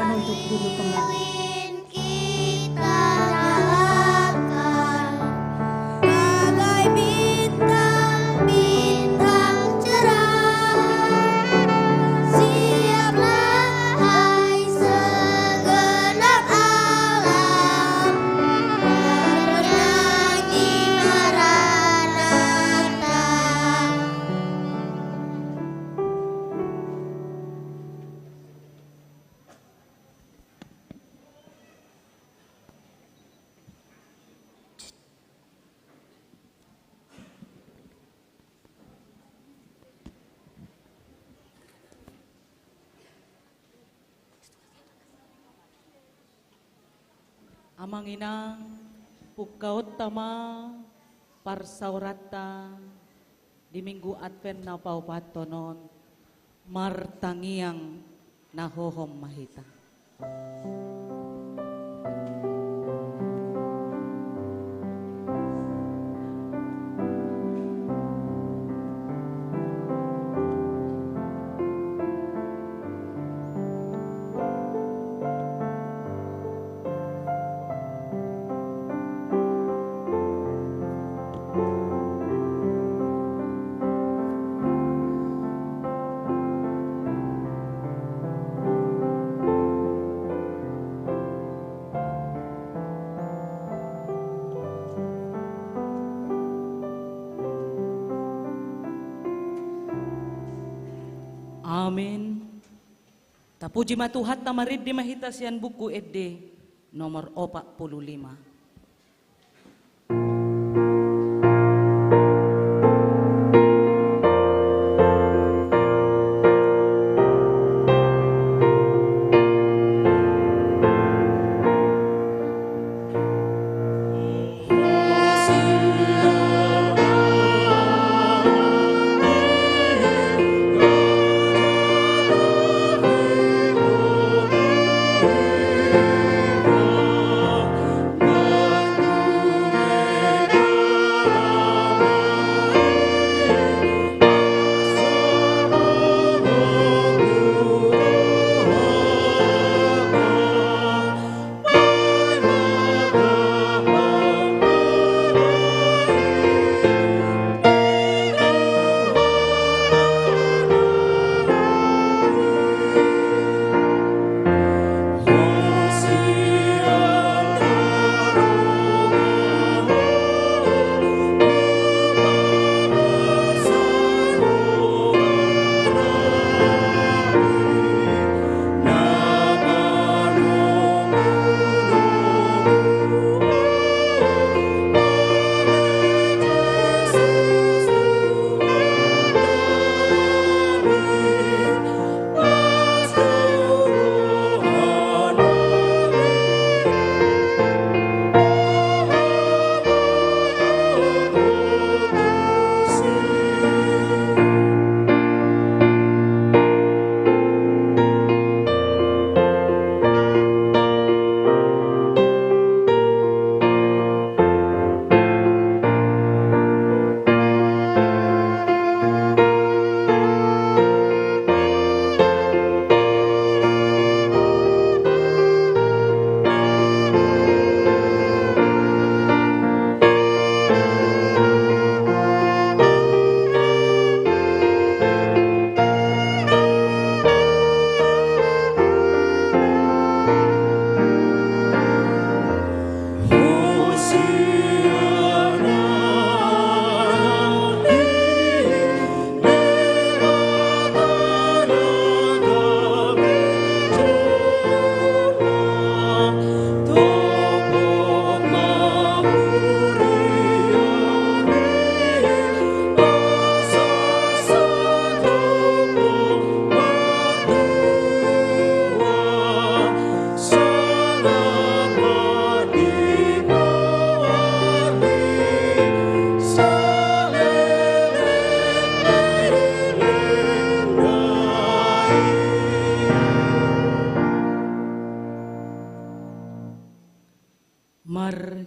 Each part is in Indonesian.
silakan untuk duduk kembali. Amanginang pukaot tama parsaurata di Minggu Advent na paupatonon martangiang nahohom mahita. Amin. Tapuji matuhat tamarid di mahitasian buku ede nomor 45.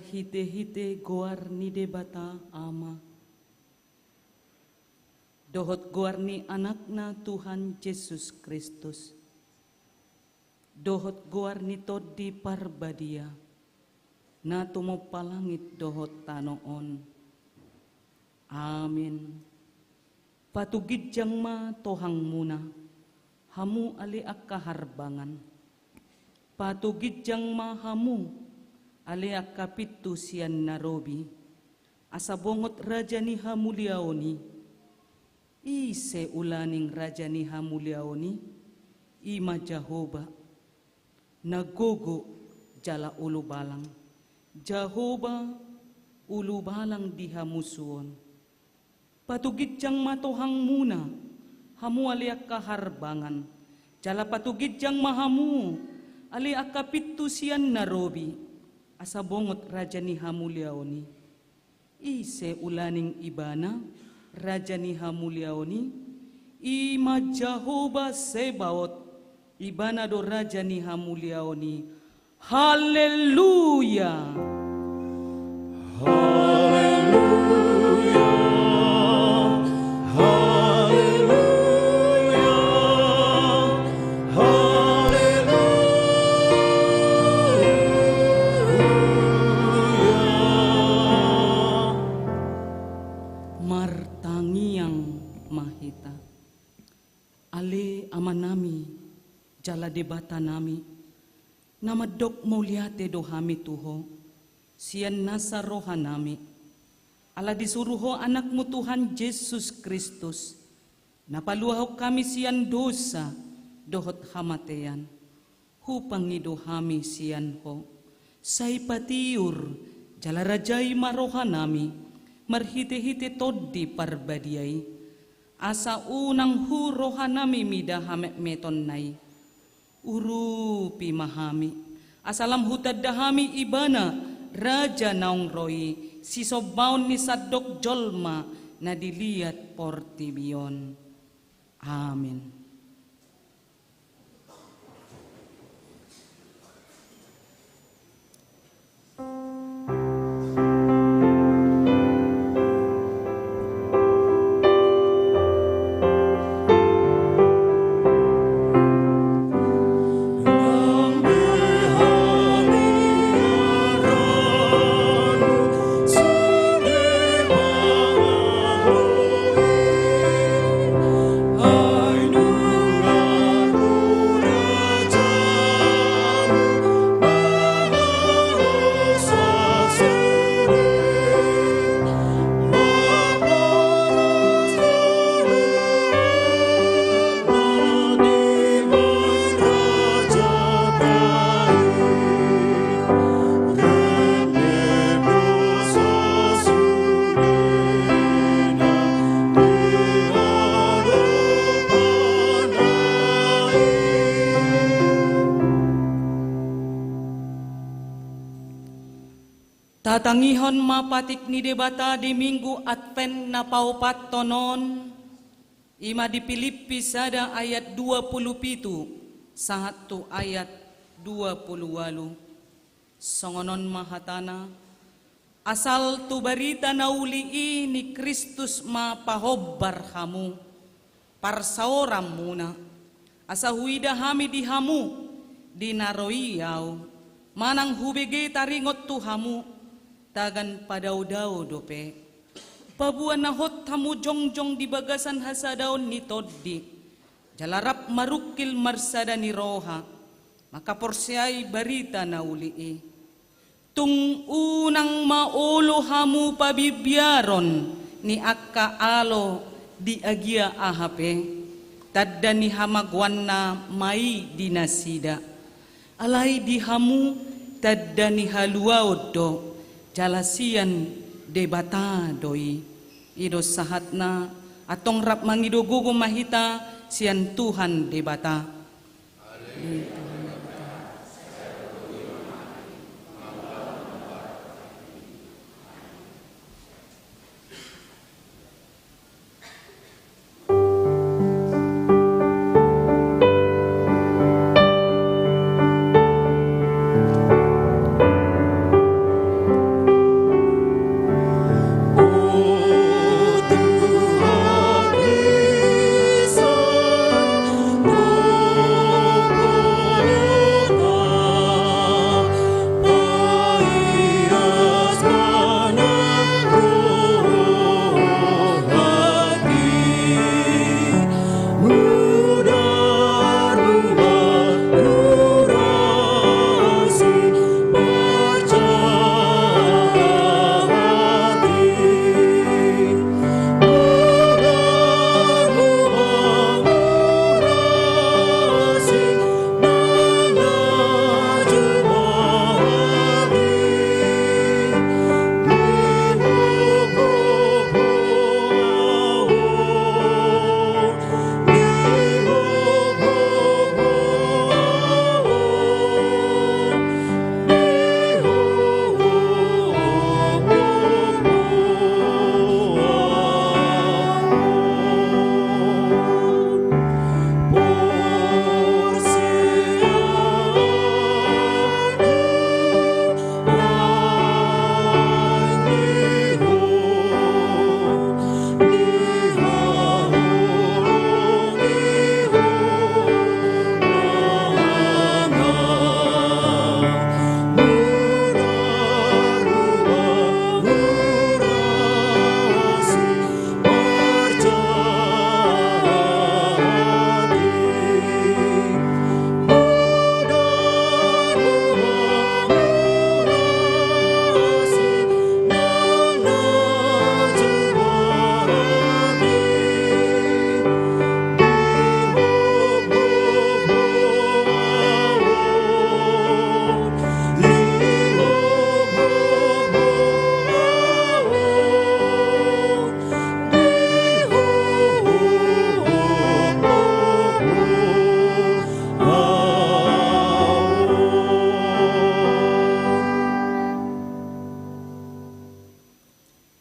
Hite-hite goar ni debata ama. Dohot goar ni anakna Tuhan Yesus Kristus. dohot goar ni toddi parbadia, na tumo palangit dohot tanoon. Amin. Patugid jang ma tohang muna, hamu ali ak kaharbangan. Patugid jang ma hamu ali ak kapitu sian narobi, asabongot raja ni hamuliaoni, ise ulaning raja ni hamuliaoni, ima Jehovah, nagogo jala ulu balang, Jehovah ulu balang di hamusuon. Patugid jang matohang muna, hamu aliak kaharbangan, jala patugid jang mahamu, aliak kapitu sian narobi, asabongot raja ni hamuliaoni, ise ulaning ibana, raja ni hamuliaoni, ima Jehovah Sebaot, ibana do raja ni hamuliaoni. Haleluya. Martangiang mahita, ale amanami, jala debata nami, nama dok mauliate dohami tuho, sian nasa rohanami, ala disuruho anakmu Tuhan Yesus Kristus, napaluaho kami sian dosa, dohot hamatean, hupangi dohami sian ho, say patiur, jala rajai marohanami, marhite-hite toddi parbadiay, asa unang hu rohanami midahamek meton nai, urupi mahami, asalam hutad dahami ibana, raja naung roi, sisobaon ni sadok jolma, na diliat portibion. Amin. Tatangihon mapatik ni debata di minggu Advent na paupat tonon, ima di Filipi sada ayat 27, satu ayat 28. Songonon mahatana, asal tu barita naulii ni Kristus mapahobbar hamu, parsaoram muna, asa huida hami di hamu, dinaroiyaw, manang hubege taringot tu hamu, tagan padaw-daw dope. Pabuan na hot hamu jongjong di bagasan hasadaon ni toddi. Jalarap marukil marsada ni roha. Makaporsyay barita na ulii. Tung unang maulo hamu pabibyaron ni akka alo di agia ahape. Tadda ni hamagwan na may dinasida. Alay di hamu tadda ni haluaod do. Jalasian debata doi ido sahatna atong rap mangido gugo mahita sian Tuhan debata. Oh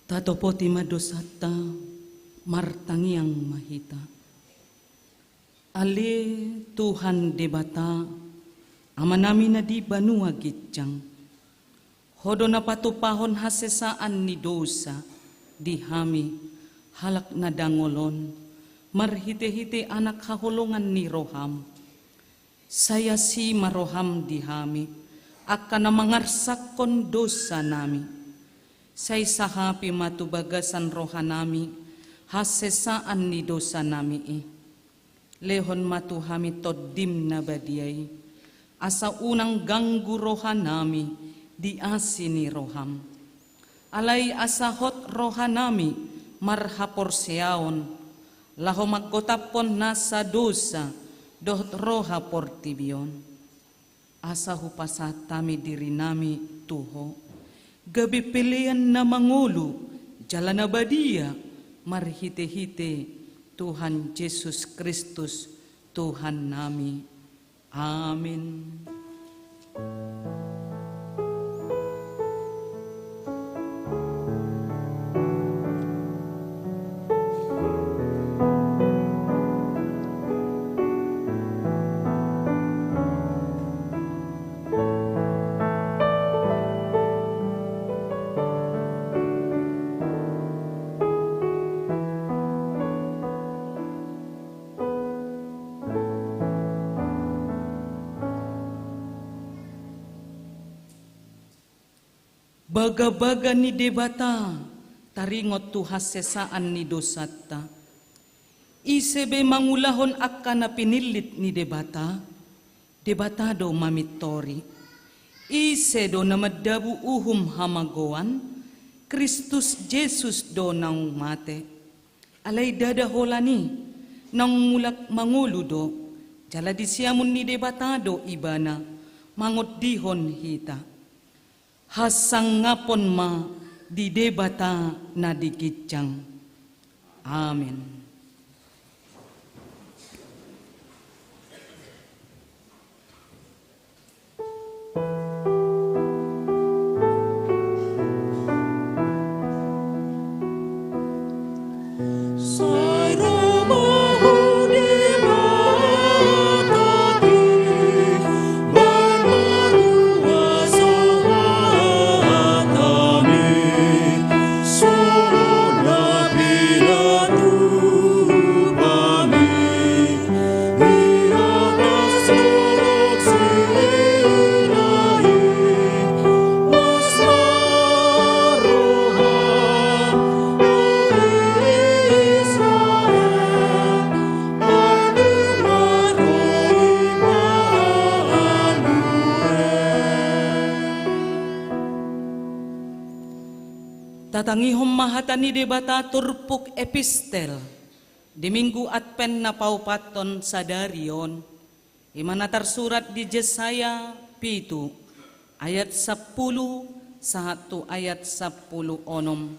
Tatopoti madosata martangiang mahita. Ali Tuhan debata amanami na di banua gitjang. Hodo na patupahon hasesaan ni dosa di hami halak na dangolon. Marhite-hite anak hahulungan ni Roham. Saya si maroham di hami akan na mangarsakon dosa nami. Say sahapi matubagasan rohanami, hasesaan ni dosa nami Lehon matuhami toddim na badiyay, asa unang ganggu rohanami, di asini roham. Alay asahot rohanami, marhapor seaon, laho magkotapon nasa dosa, dohot roha portibion. Asa hupasatami diri nami tuho. Gabi pilihan na mangulu, jalan abadia, marhite-hite, Tuhan Yesus Kristus, Tuhan nami. Amin. Baga-baga ni debata, taringot tu hasesaan ni dosata. Isebe mangulahon akan na pinilit ni debata, debatado mamitori. Ise do na madabu uhum hamagoan, Kristus Jesus do nang mate. Alay dadaholani, nang mulak manguludo, jala disiamun ni debatado ibana, mangot dihon hita. Hasangapon ma di debata na dikitjang. Amin. Tatangihom mahatani debata turpuk epistel di minggu Advent na paupaton sa darion imana tersurat di Yesaya 7 ayat 10 sa 1 ayat 10 onom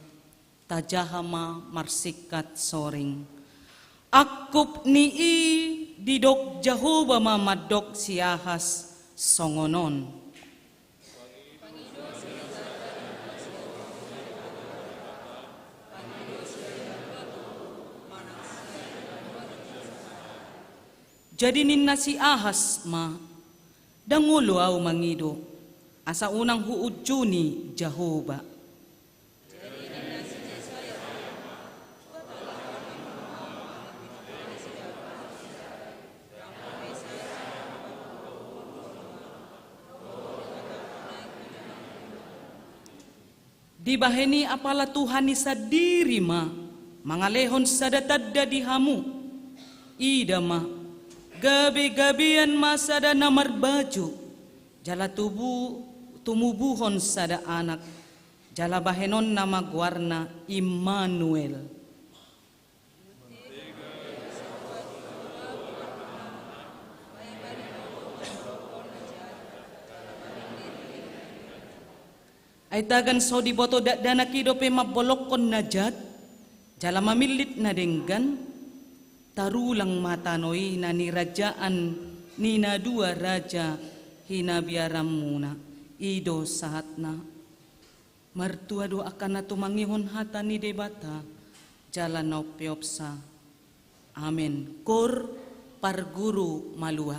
tajahama marsikat soring akup nii didok Jehovah mamadok siahas songonon. Jadi ninna si ahas ma, dangulo au mangido, asa unang huudjuni Jehovah. Dibaheni apala Tuhan ni sadiri ma, mangalehon sadatadda di hamu, ida ma, gabi-gabian masada namar baju, jala tumubuhon sada anak, jala bahenon nama guarna Immanuel. Ay tagan so di boto dana kido pe mabolokon najat, jala mamilit na denggan, tarulang matanoi na nirajaan ni na dua raja hinabiaram muna ido sahat na Martua doakan na tumangihon hata ni debata, jalan no peopsa. Amen. Kor parguru malua.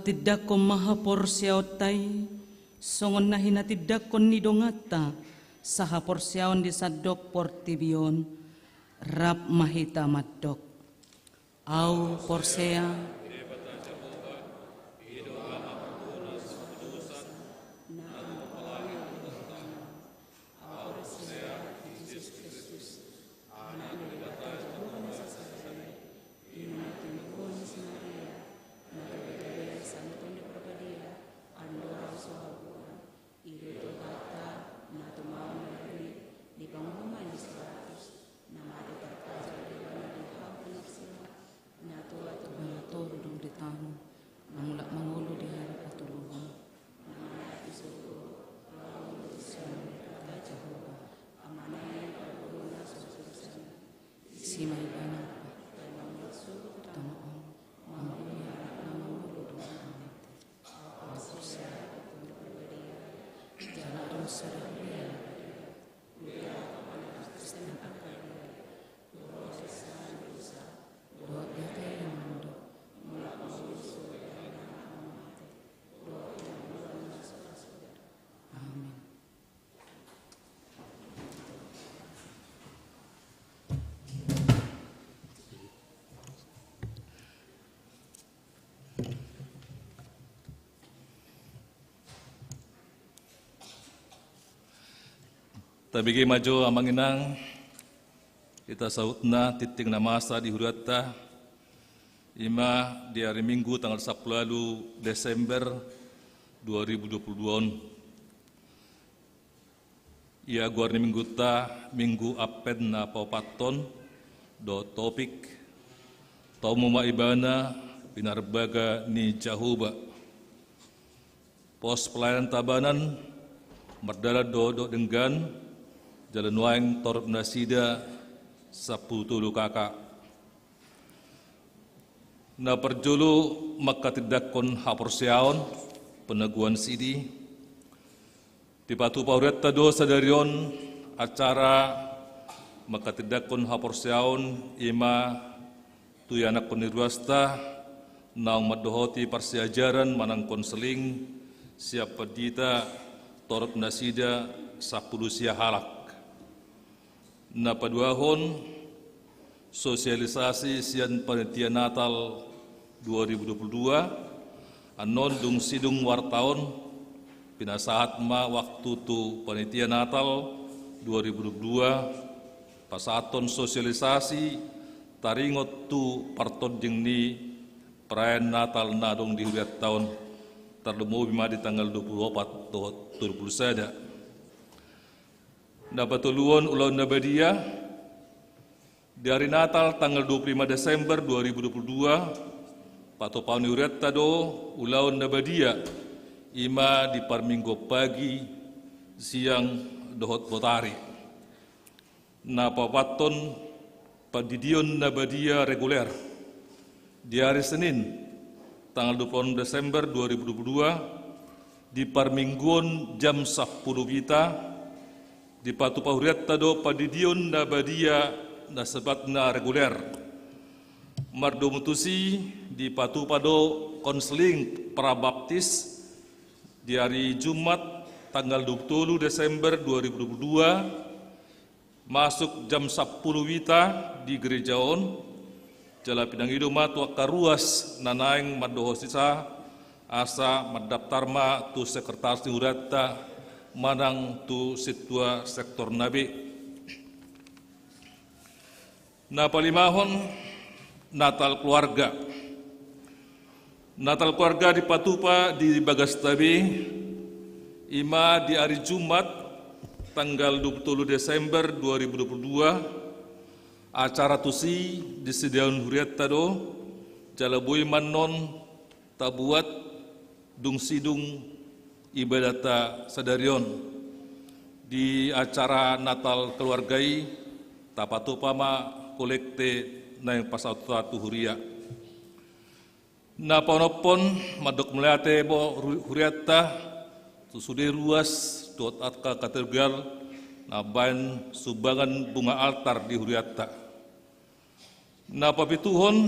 Makatidakon mahaporsyaotay, songon na hinatidakon ni dongata, sa haporsyaon di sadok portibion, rap mahita madok. Au porsea, tabigi maju amanginang kita sautna titing na masa di huriatta ima di hari Minggu tanggal 10 Desember 2022. Ia guar ni minggu ta minggu apen na paupaton do topik tau muma ibana pinarbaga ni Jahuba pos pelayanan tabanan merdala do denggan jalan waing torop nasida saputulu kakak. Na perjulu makatidakon haporsyaon peneguan sidi di patu pauretta do sadarion acara makatidakon haporsyaon ima tuyanak penirwasta naung madohoti parsiajaran manang konseling siap pedita torop nasida sapulusia halak. Na paduahon sosialisasi sian panitia Natal 2022 anon dung sidung wartaon pinasahat ma waktu tu panitia Natal 2022 pasaton sosialisasi taringot tu partoding ni perayaan Natal nadong di huriat tahun terlemu bima di tanggal 24 turpul sada. Dapat tuluan ulau Nabadia di hari Natal tanggal 25 Desember 2022 pato pauni uretta do ulau Nabadia ima di parminggo pagi siang dohot botari na papaton padidion Nabadia reguler di hari Senin tanggal 26 Desember 2022 di parmingguon jam 10 wita di patu pahuriatta do padidion Nabadia na sebatna reguler mardo mutusi di patu pado konseling prabaptis di hari Jumat tanggal 20 Desember 2022 masuk jam 10 wita di gerejaon jala pinangido matwa karuas nanaing madohosisa asa mendaftarma tu sekretaris huriatta manang tu situa sektor nabi. Na palimahon Natal keluarga. Natal keluarga di Patupa di Bagastabi ima di hari Jumat tanggal 20 Desember 2022 acara tusi di sediaun huriatta do jalabui manon tabuat dung sidung ibadata sadarion di acara Natal keluargai tapatu pama kolekte na yang pasatu huria na panopon madok meliate bo huriatta susude ruas dot atka katedral na bain sumbangan bunga altar di huriatta na papituhon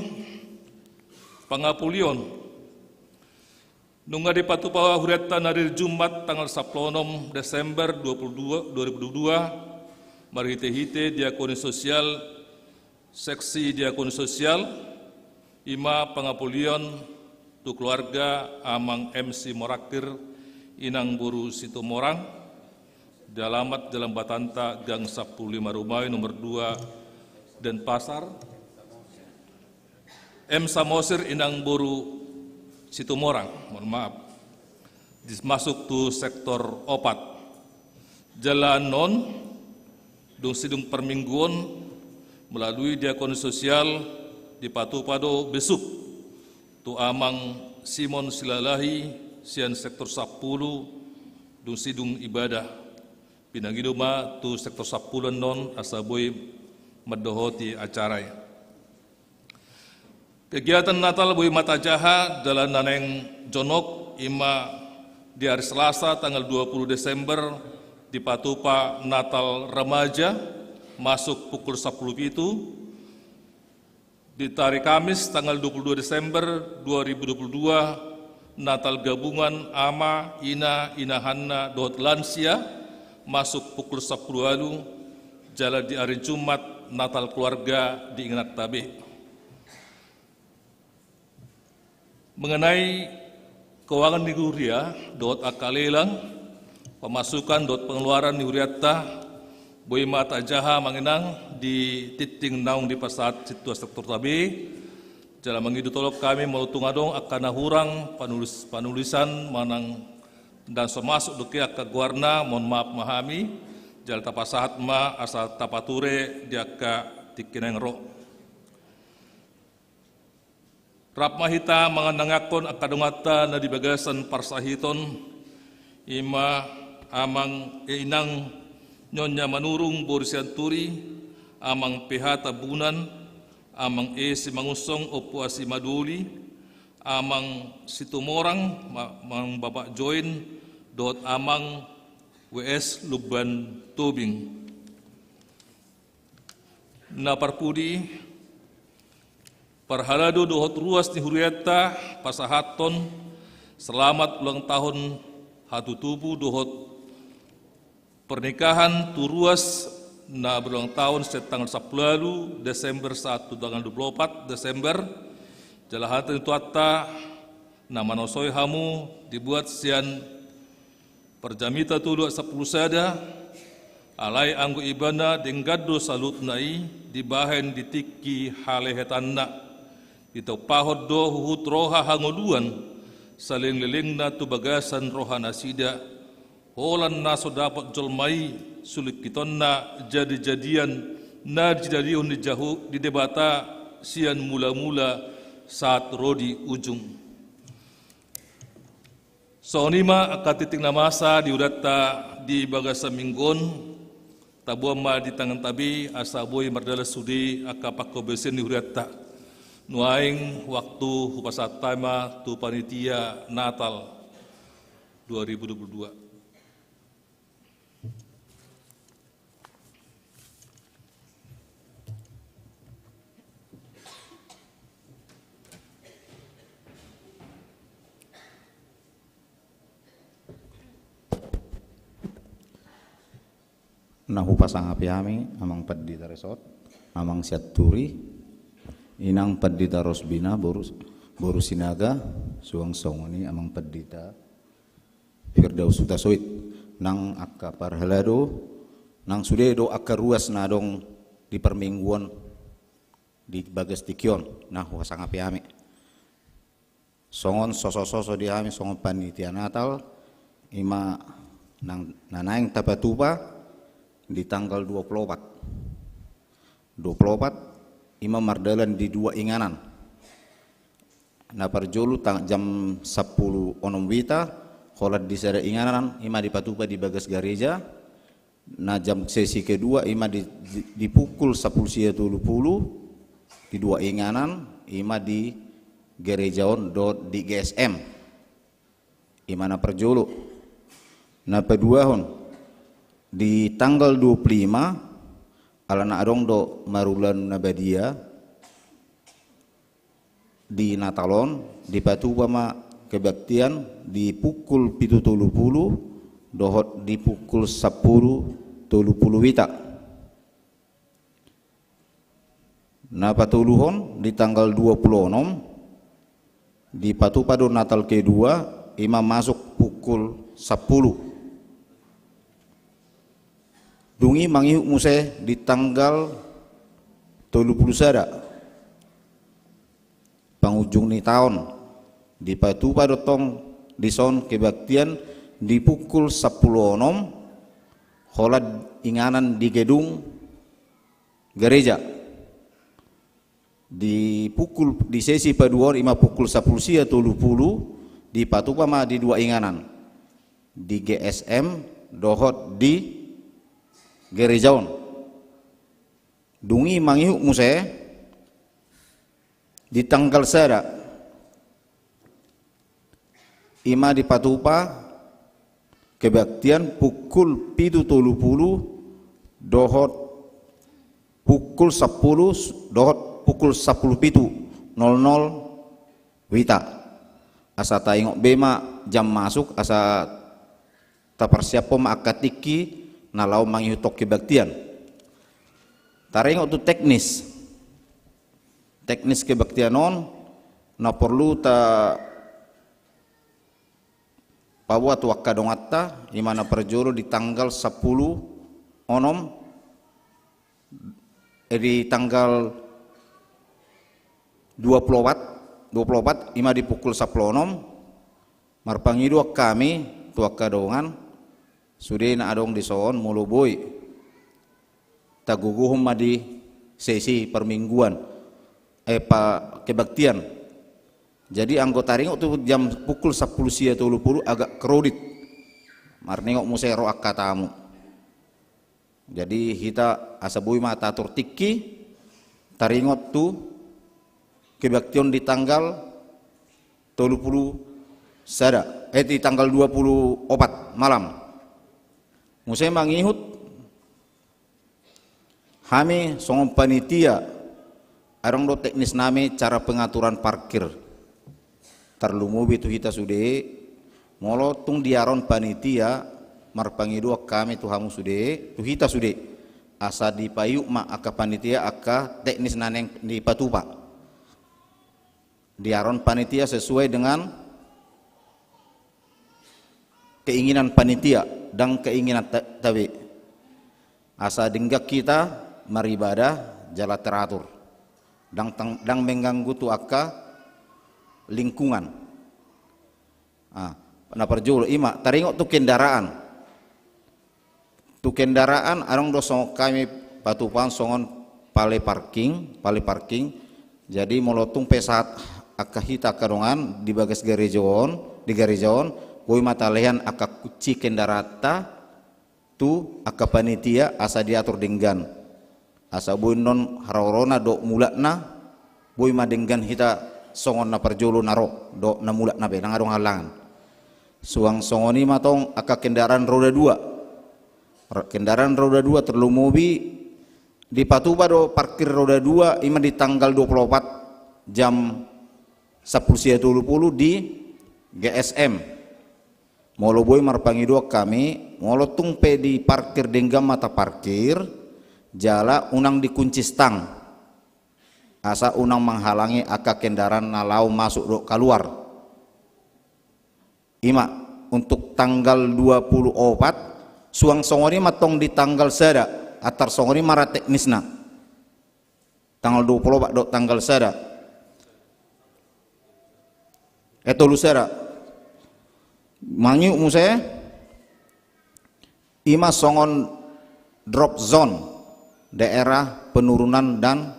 pangapulion Nunga di Patupa hureta nadir Jumat tanggal 16 Desember 2022 marhite-hite diakoni sosial seksi diakoni sosial ima pengapulion tu keluarga amang MC Morakir inang buru situ morang dalamat dalam Batanta Gang 15 Rumai nomor 2 Denpasar M Samosir inang buru situ morang, mohon maaf, masuk tu sektor opat. Jalan non, dung sidung permingguan melalui diakoni sosial di Patupado besuk tu amang Simon Silalahi sian sektor 10 dung sidung ibadah pinangiduma tu sektor 10 non asaboi medohoti acarai. Kegiatan Natal Bui Mata Jaha dalam Naneng Jonok ima di hari Selasa tanggal 20 Desember di Patupa Natal Remaja masuk pukul 10 itu. Di hari Kamis tanggal 22 Desember 2022 Natal Gabungan Ama Ina Inahanna Dot Lansia masuk pukul 10 lalu. Jalan di hari Jumat Natal Keluarga di Ingat Tabe. Mengenai keuangan di Huria, dot akalelang, pemasukan dot pengeluaran di Huriata, Bui Mata Jaha mengenang di titing naung di pasat situa sektor tabe, jalan mengidu tolok kami melutung adong akan hurang penulisan manang dan semasuk duki akka guarna, mohon maaf mahami, jalan tapasahat ma asal tapature diaka tikineng ro. Rap mahita mengandangakon akadungata na di bagasan parsahiton ima amang inang nyonya manurung borisianturi amang PH tabunan amang si mangusong opo asi maduli amang situmorang mang bapak join dot amang WS Luban Tubing na parpudi Parhalado dohot ruas ni Huriata pasahaton selamat ulang tahun hatu tubuh dohot pernikahan tu ruas na berulang tahun tanggal 10 lalu Desember 1 tanggal 24 Desember jalahatan itu atta nama nosoi hamu dibuat sian perjamita tu 10 sada alai anggo ibana denggado salut nai dibahen ditiki halehetanna Ito pahod do huhut roha hangoluan saling liling na tu bagasan roha nasida holan naso dapat jolmai sulit kiton na jadi-jadian na jidadion di jahu di debata sian mula-mula saat rodi ujung. Sonima akatiting na masa di udata di bagasa minggon tabuam ma di tangan tabi asaboy mardala sudi akapako besen di udata. Nuaing waktu hupasat tema tu panitia Natal 2022. Nahu pasang api kami amang pedita resort amang siaturi inang pedita Rosbina boru sinaga suang songoni amang pedita Firdaus Sutasoit nang akka parhalado nang sudedo akka ruas nadong di permingguan di bagas tikyon nahu pasang api kami songon soso di kami songon panitia Natal ima nang nanaing tapatupa di tanggal 24 ima mardalan di dua inganan na parjolu jam 10 onom wita kholat di sada inganan ima di Patupa di bagas gereja na jam sesi kedua ima di pukul 10.30 di dua inganan ima di gerejaon di GSM ima na parjolu na paduahon di tanggal 25 alana adong do marulan nabadia di Natalon di Patupa ma kebaktian di pukul 7.30 dohot di pukul 10.30 wita. Na patuluhon di tanggal 26 di patupado Natal kedua imam masuk pukul 10. Dungi mangihuk muse di tanggal 30 sada penghujung ni tahun di patupado tong di son kebaktian di pukul 10.06 holad inganan di gedung gereja. Di sesi paduan ima pukul 10.30 di patupama di dua inganan di GSM dohot di gerejaon. Dungi mangihuk muse di tanggal sada ima di patupa kebaktian pukul 7.30 dohot pukul 10 dohot pukul 10.00 wita. Asa taingok bema jam masuk asa tapersiapo maakatiki nalau mangihutok kebaktian. Taringok tu teknis kebaktianon na perlu ta pabuat wakadongatta imana perjolo di tanggal 10 onom di tanggal 24 ima di pukul 10.06 marpangidu kami tua kadongan sudah na adong di soon mulu boy taguguhum di sesi permingguan kebaktian. Jadi anggota ringok tu jam pukul 10.30 agak kredit marningok musero akatamu. Jadi kita asabui mata atur tiki taringot tu kebaktian di tanggal 30 sada di tanggal 24 malam. Musai mangihut kami songon panitia arang do teknis nami cara pengaturan parkir. Terlumubi tu kita sude molotung diaron panitia marpangidu kami tu hamu sude tu kita sude asa di payu ma aka panitia aka teknis naneng di patupa. Diaron panitia sesuai dengan keinginan panitia dan keinginan tawi. Asa dinggak kita maribadah jala teratur dan mengganggu tu aka lingkungan. Na perjolo ima taringok tu kendaraan. Tu kendaraan arong dosong kami patupan songon pale parking. Jadi molotung pesat akahita kadongan di bagas di gerejaon koi matalehan aka kuci kendarata tu aka panitia asa diatur denggan asa boy non harorona do mulakna boy madenggan hita songon na perjolo naro do na mulakna be nang adong halangan suang songoni matong aka kendaraan roda 2 terlumubi di patuba do parkir roda 2 ima di tanggal 24 jam 10.20 di GSM molo boy marpangidu kami molo tungpe di parkir denggam mata parkir jala unang dikunci stang asa unang menghalangi aka kendaraan nalau masuk do keluar ima untuk tanggal 24 suang songoni matong di tanggal sada atar songoni mara teknisna tanggal 24 do tanggal sada lusera mangiu muse ima songon drop zone daerah penurunan dan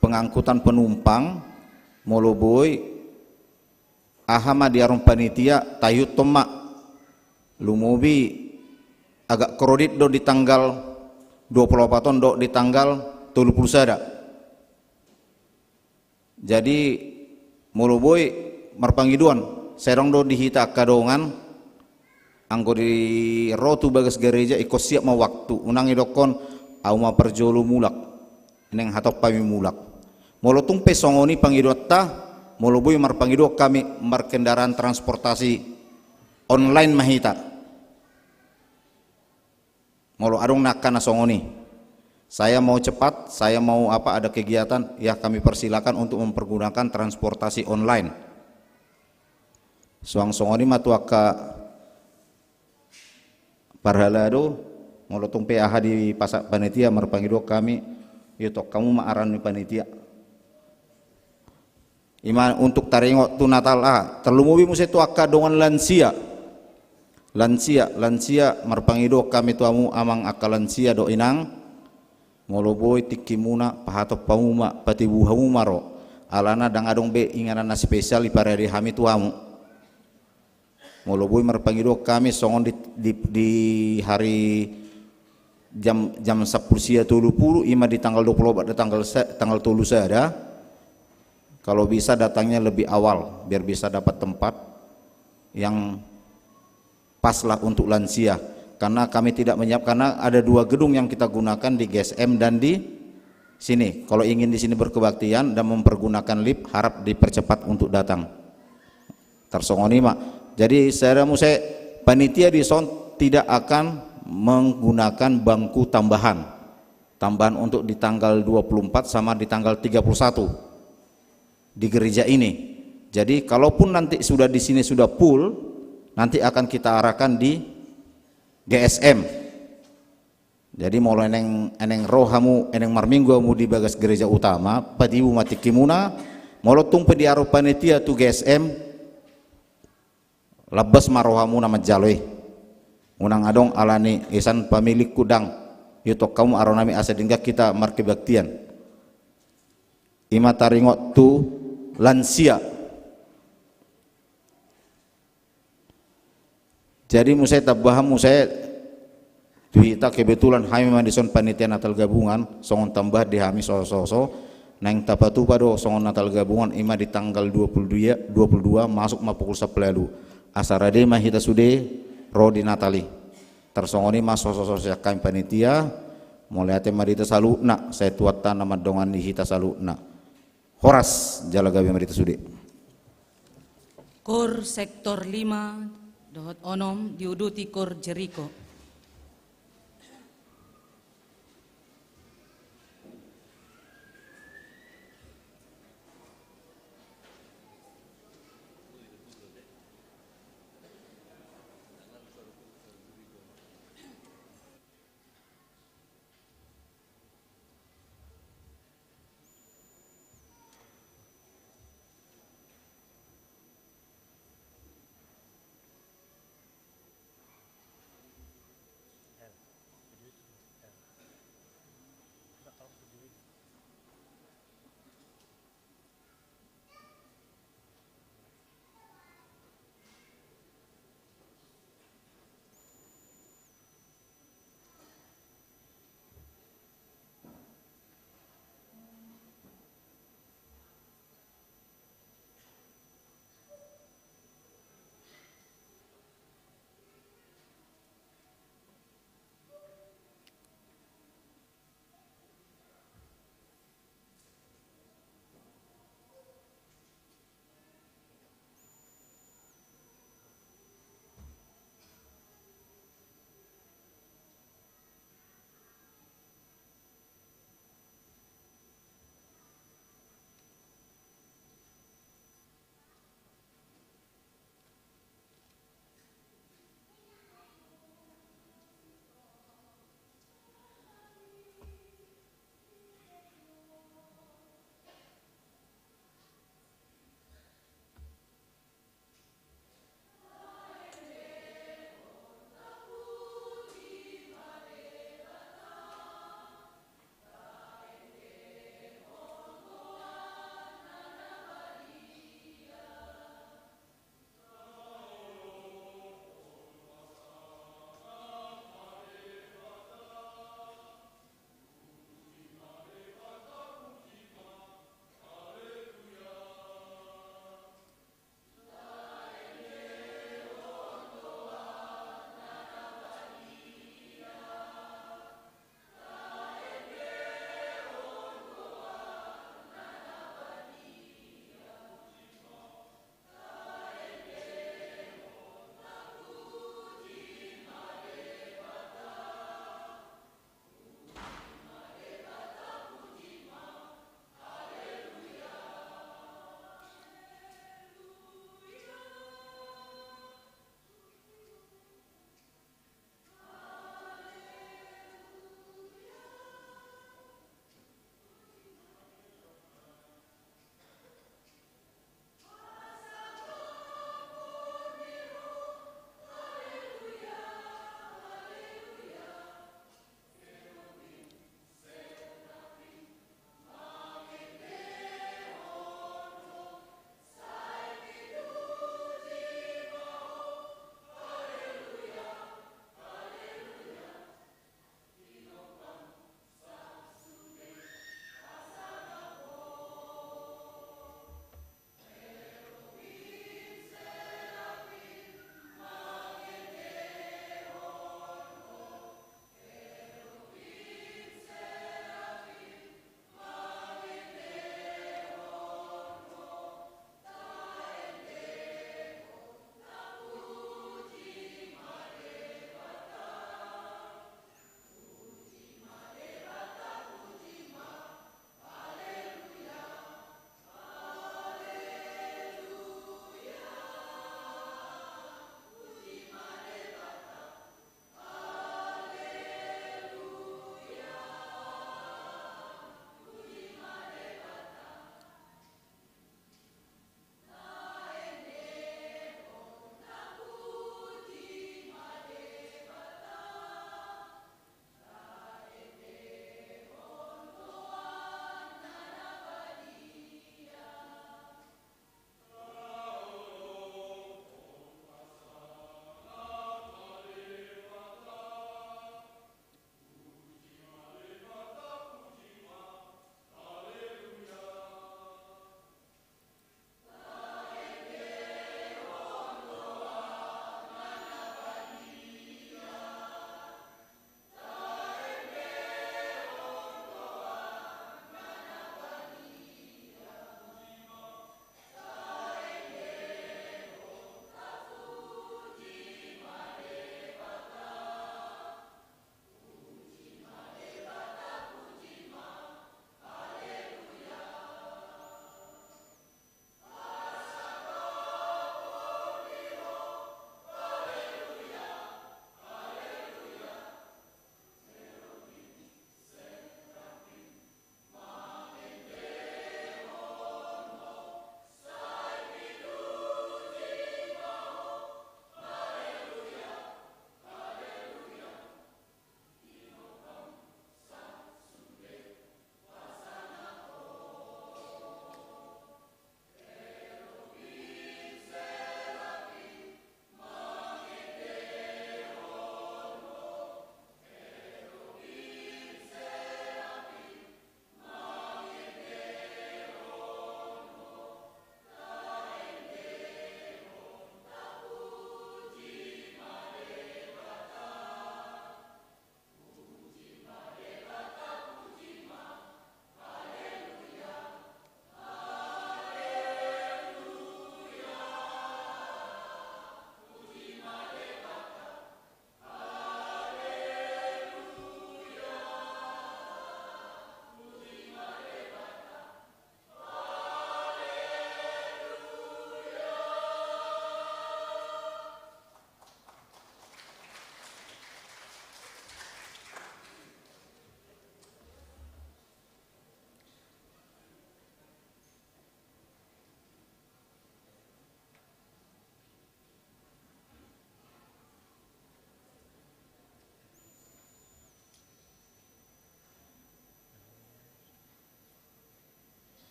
pengangkutan penumpang moloboy ahama diarum panitia tayut tomak lumubi agak kredit do di tanggal 24 do di tanggal 30 sada. Jadi moloboy marpangiduan serong do dihita kadongan anggo di rotu bagas gereja iko siap ma waktu unang idokon au ma perjolo mulak neng hatop pami mulak molotung pesongoni pangidotta molobui marpangido kami markendaraan transportasi online mahita. Molo adong nakana songoni. Saya mau cepat, saya mau apa ada kegiatan, ya kami persilakan untuk mempergunakan transportasi online. Soang songoni matuaka parhalado molotong PAH di pasak panitia marpangido kami, yaitu kamu maaran di panitia. Iman untuk taringo tu Natal terlumubi musi tu akka dongan lansia marpangido kami tuamu amang akka lansia do inang moloboy tikimuna pahato pamuma patibuhamu maro alana dang adong be inganan na spesial iparari hami tuamu moloboy marpangido kami songon di hari jam 10.30 ima di tanggal 24 tanggal 30 ada. Kalau bisa datangnya lebih awal biar bisa dapat tempat yang paslah untuk lansia, karena kami tidak menyiapkan, karena ada 2 gedung yang kita gunakan di GSM dan di sini. Kalau ingin di sini berkebaktian dan mempergunakan lift, harap dipercepat untuk datang. Tersongoni mak. Jadi saya panitia di son tidak akan menggunakan bangku tambahan untuk di tanggal 24 sama di tanggal 31 di gereja ini. Jadi kalaupun nanti sudah di sini sudah full, nanti akan kita arahkan di GSM. Jadi mau eneng rohamu eneng marmingguamu di bagas gereja utama, patibu mati kimuna, molotung pediaro panitia tu GSM, labas marohamu nama jaloi. Unang adong alani isan pemilik kudang, yutok kamu aronami asa dingga kita markebaktian. Ima taringot tu lansia. Jadi musai tabaham musai kita kebetulan kami mandison panitia Natal gabungan songon tambah di hami so nang tapatu pado songon Natal gabungan ima di tanggal 22 masuk ma pukul 10 asarade mah hita sude rodi Natali tersongoni mas so kami panitia mulai ate marita saluna saya tuatan nama dongan di hita saluna Horas Jalagawi Marita Sude. Kor sektor 5 dohot onom diuduti Kor Jeriko.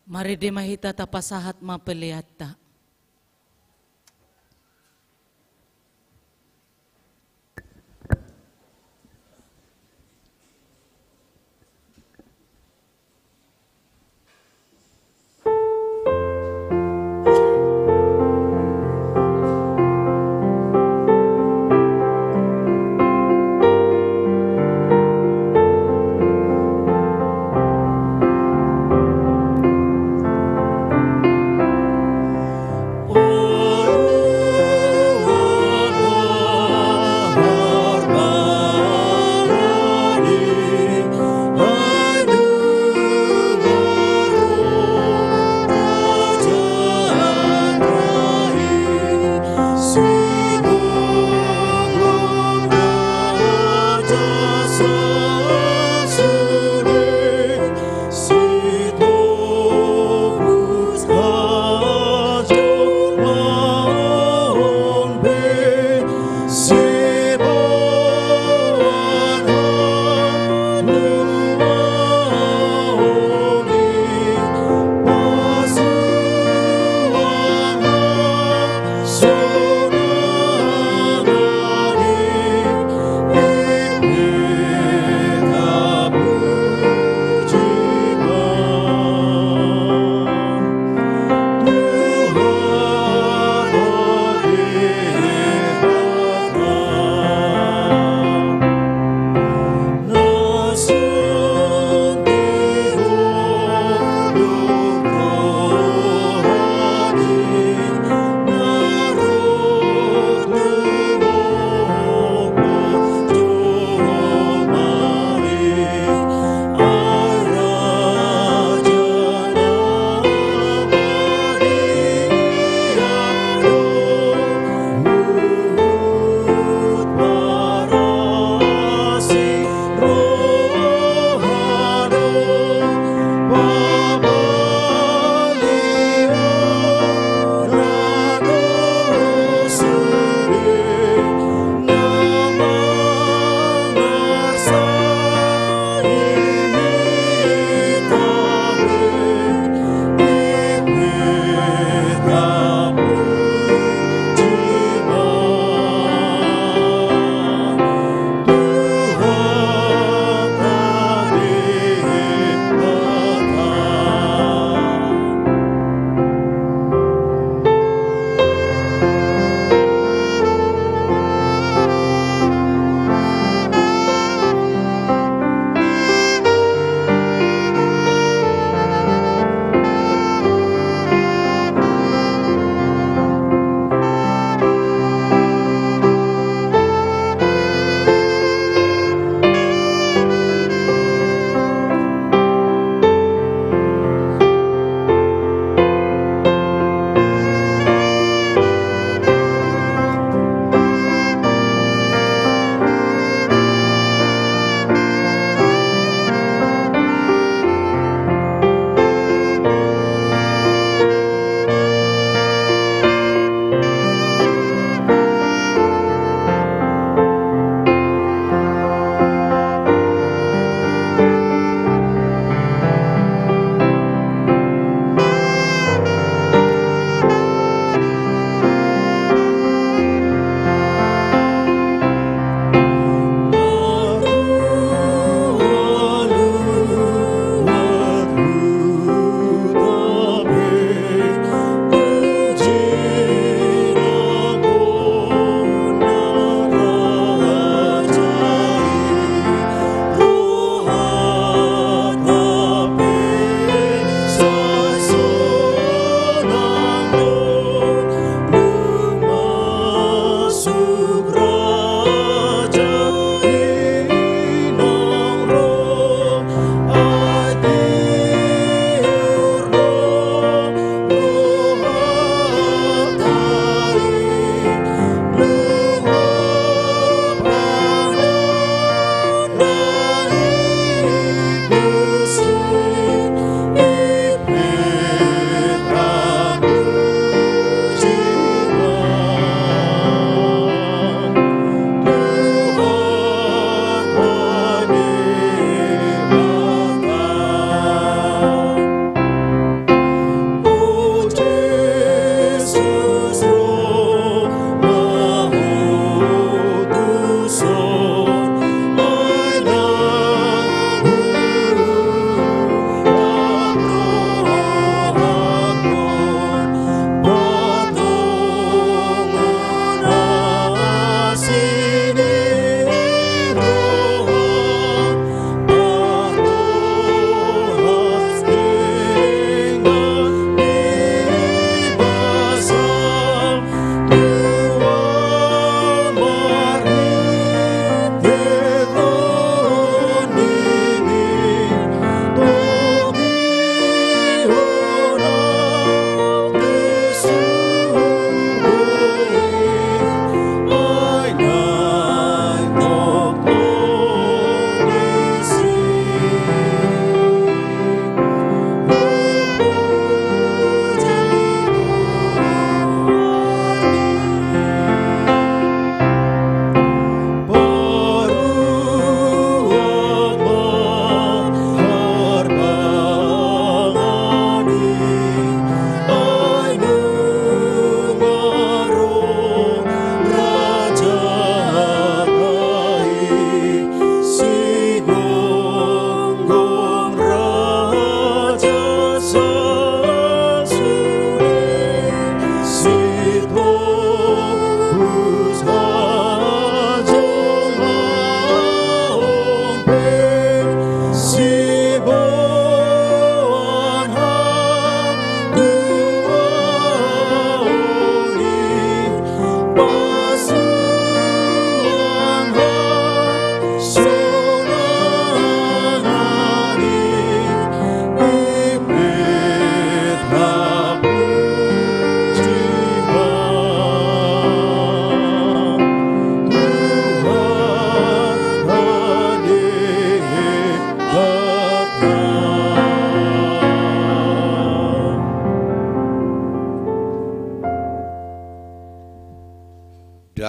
Mari de mahita tapasahat mapeliata.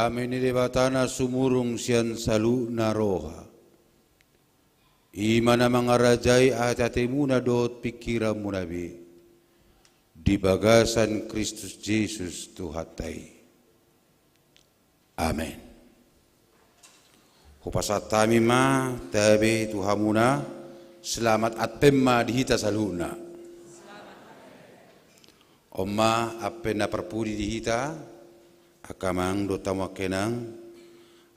Kami ni debatana sumurung sian salu naroha. Imana mangarajai atatimuna dot pikiranmu nabi. Di bagasan Kristus Yesus Tuhatai. Amin. Hupasatami ma tabi Tuhamuna selamat atpemma dihita saluna. Oma apena perpudi dihita akamang dotama kenang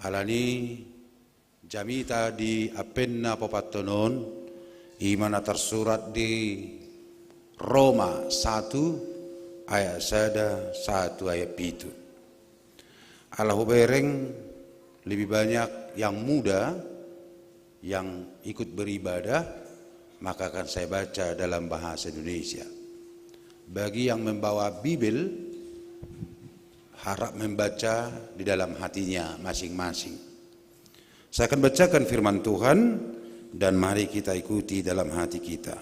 alani jamita di apenna popatonon imana tersurat di Roma 1 ayat 1 ayat 7. Allah bereng lebih banyak yang muda yang ikut beribadah, maka akan saya baca dalam bahasa Indonesia. Bagi yang membawa Bible harap membaca di dalam hatinya masing-masing. Saya akan bacakan firman Tuhan dan mari kita ikuti dalam hati kita.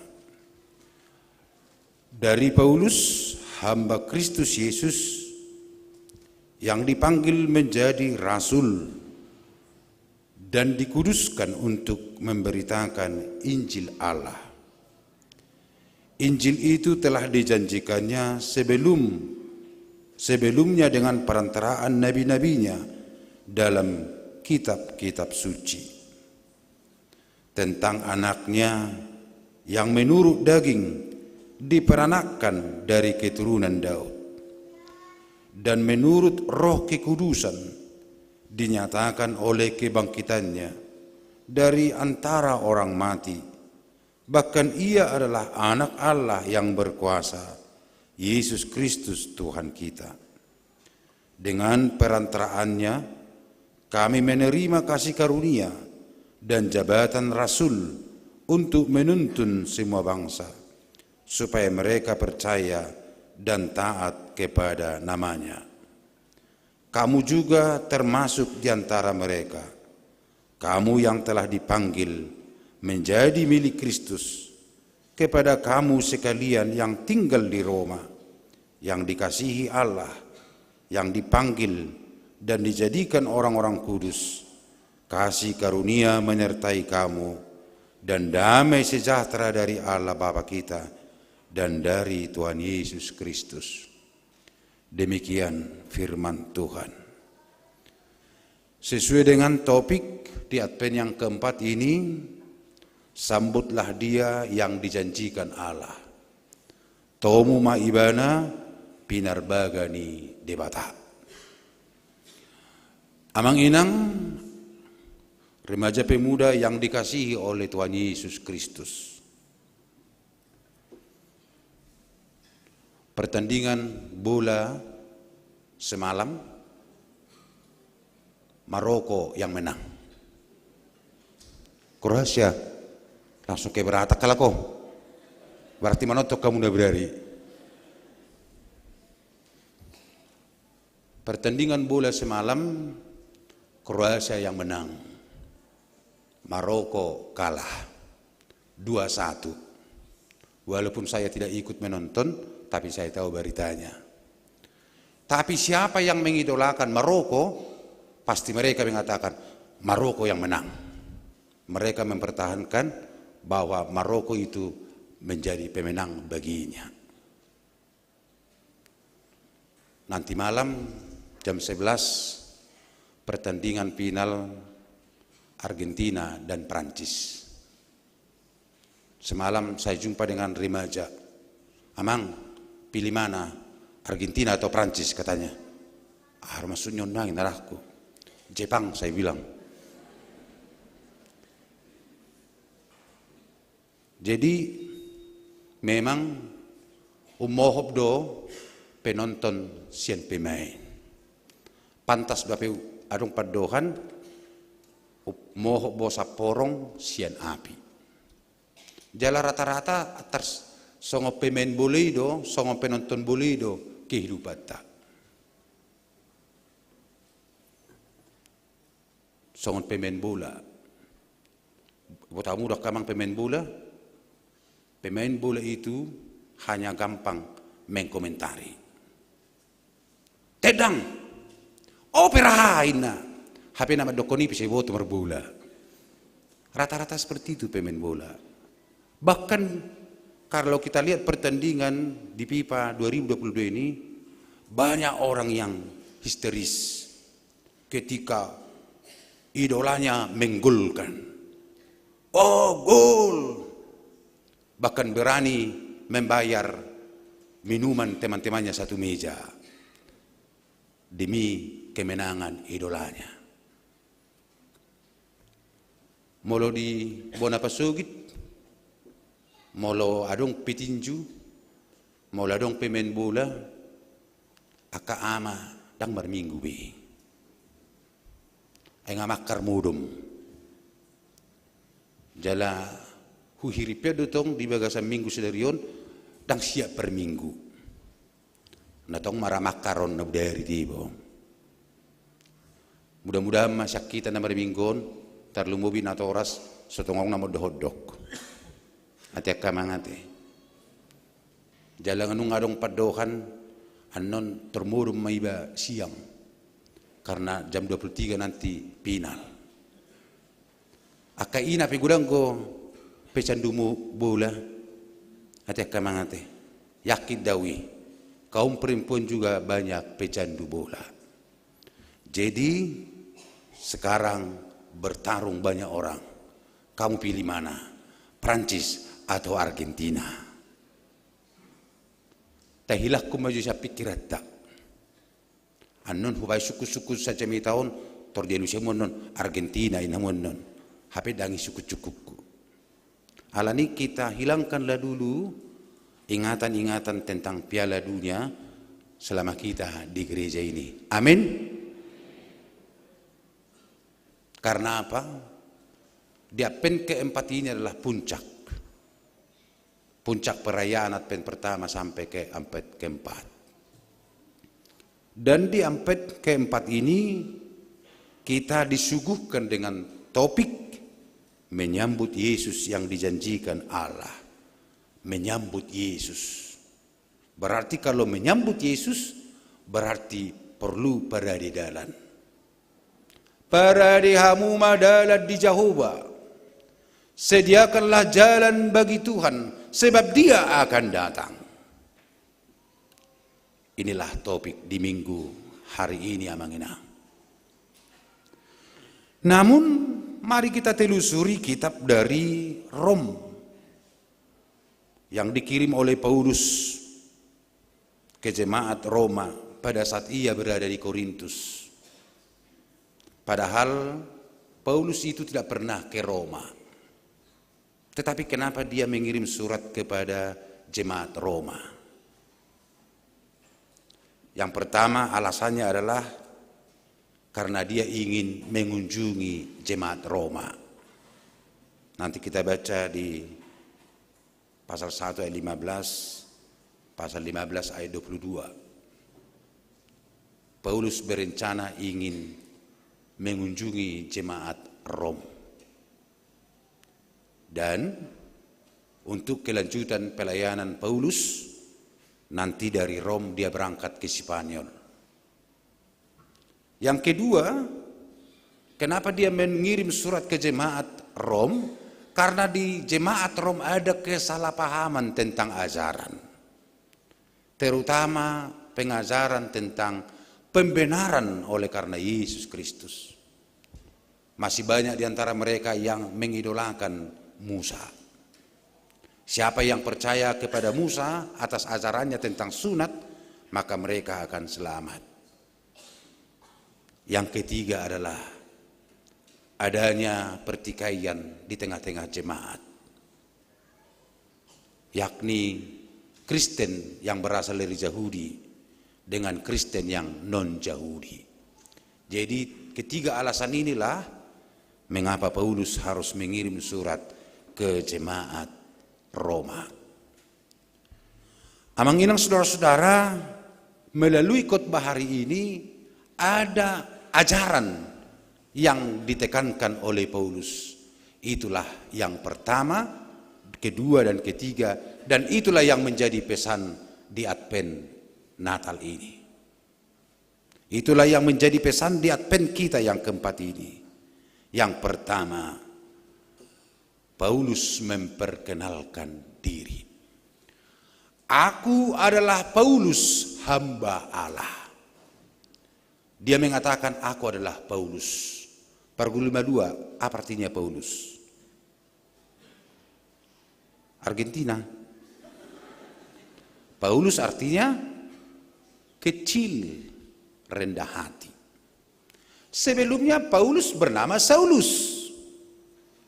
Dari Paulus, hamba Kristus Yesus yang dipanggil menjadi rasul dan dikuduskan untuk memberitakan Injil Allah. Injil itu telah dijanjikannya sebelumnya dengan perantaraan nabi-nabinya dalam kitab-kitab suci tentang anaknya yang menurut daging diperanakkan dari keturunan Daud dan menurut roh kekudusan dinyatakan oleh kebangkitannya dari antara orang mati. Bahkan ia adalah anak Allah yang berkuasa, Yesus Kristus Tuhan kita. Dengan perantaraannya kami menerima kasih karunia dan jabatan rasul untuk menuntun semua bangsa supaya mereka percaya dan taat kepada namanya. Kamu juga termasuk di antara mereka. Kamu yang telah dipanggil menjadi milik Kristus. Kepada kamu sekalian yang tinggal di Roma, yang dikasihi Allah, yang dipanggil dan dijadikan orang-orang kudus, kasih karunia menyertai kamu dan damai sejahtera dari Allah Bapa kita dan dari Tuhan Yesus Kristus. Demikian firman Tuhan. Sesuai dengan topik di Advent yang keempat ini, sambutlah dia yang dijanjikan Allah. Tomu maibana pinarbagani debata. Amang inang remaja pemuda yang dikasihi oleh Tuhan Yesus Kristus. Pertandingan bola semalam, Maroko yang menang. Kroasia langsung kayak beratak kalau kau. Berarti manotok kamu udah berari. Pertandingan bola semalam, Kroasia yang menang. Maroko kalah 2-1. Walaupun saya tidak ikut menonton, tapi saya tahu beritanya. Tapi siapa yang mengidolakan Maroko, pasti mereka mengatakan Maroko yang menang. Mereka mempertahankan bahwa Maroko itu menjadi pemenang baginya. Nanti malam jam 11 pertandingan final Argentina dan Prancis. Semalam saya jumpa dengan remaja. Amang, pilih mana? Argentina atau Prancis katanya. Maksudnya nangin narahku. Jepang saya bilang. Jadi memang umohop do penonton sian pemain. Pantas bape adung padohan mohop bosa porong sian api. Jala rata-rata atas songo pemain boleh do, songo penonton boleh do kehidupan tak. Songo pemain bola. Botamu dah kamang pemain bola. Pemain bola itu hanya gampang mengkomentari. Tedang, operain na. HP nama dokoni bisa boto merbola. Rata-rata seperti itu pemain bola. Bahkan kalau kita lihat pertandingan di FIFA 2022 ini, banyak orang yang histeris ketika idolanya menggolkan. Oh, gol! Bahkan berani membayar minuman teman-temannya satu meja demi kemenangan idolanya. Molo di Bonapasugit, molo adong petinju, molo adong pemain bola, aka ama dang marminggu be. Ay nga makar mudom. Jala huhiripya dutong di bagasan minggu sedarion, dang siap per minggu. Natong maramakaron na dari tibo. Mudah-mudahan masyak kita na mariminggon, tarlumubi na oras, sotongong na modohodok. Ati akamangate. Jala nganong adong padokan, anon termurum maiba siang. Karena jam 23 nanti final. Akaina pigudang ko pecandumu bola. Ati akamangate. Yakin dawi. Kaum perempuan juga banyak pecandu bola. Jadi sekarang bertarung banyak orang. Kamu pilih mana? Prancis atau Argentina? Tahilah ku maju sa pikirat tak. Anon hubay suku-suku saja mi tahun tordielu semua non Argentina inamun non. Hape dangi suku-sukuku. Alani kita hilangkanlah dulu ingatan-ingatan tentang Piala Dunia selama kita di gereja ini. Amin. Karena apa? Advent keempat ini adalah puncak. Puncak perayaan Advent pertama sampai ke Advent keempat. Dan di Advent keempat ini kita disuguhkan dengan topik menyambut Yesus yang dijanjikan Allah. Menyambut Yesus. Berarti kalau menyambut Yesus berarti perlu pada di dalam. Para dihamu madalat di Jehovah. Sediakanlah jalan bagi Tuhan sebab Dia akan datang. Inilah topik di minggu hari ini amangina. Namun mari kita telusuri kitab dari Rom yang dikirim oleh Paulus ke jemaat Roma pada saat ia berada di Korintus. Padahal Paulus itu tidak pernah ke Roma. Tetapi kenapa dia mengirim surat kepada jemaat Roma? Yang pertama alasannya adalah karena dia ingin mengunjungi jemaat Roma. Nanti kita baca di pasal 1 ayat 15, pasal 15 ayat 22. Paulus berencana ingin mengunjungi jemaat Rom. Dan untuk kelanjutan pelayanan Paulus, nanti dari Rom dia berangkat ke Spanyol. Yang kedua, kenapa dia mengirim surat ke jemaat Rom? Karena di jemaat Rom ada kesalahpahaman tentang ajaran. Terutama pengajaran tentang pembenaran oleh karena Yesus Kristus. Masih banyak di antara mereka yang mengidolakan Musa. Siapa yang percaya kepada Musa atas ajarannya tentang sunat, maka mereka akan selamat. Yang ketiga adalah adanya pertikaian di tengah-tengah jemaat, yakni Kristen yang berasal dari Yahudi dengan Kristen yang non-Yahudi. Jadi ketiga alasan inilah mengapa Paulus harus mengirim surat ke jemaat Roma. Amanginang saudara-saudara, melalui khotbah hari ini ada ajaran yang ditekankan oleh Paulus. Itulah yang pertama, kedua dan ketiga, dan itulah yang menjadi pesan di Advent Natal ini. Itulah yang menjadi pesan di Advent kita yang keempat ini. Yang pertama, Paulus memperkenalkan diri. Aku adalah Paulus, hamba Allah. Dia mengatakan, aku adalah Paulus. Paragraf 52, apa artinya Paulus? Argentina. Paulus artinya kecil, rendah hati. Sebelumnya Paulus bernama Saulus.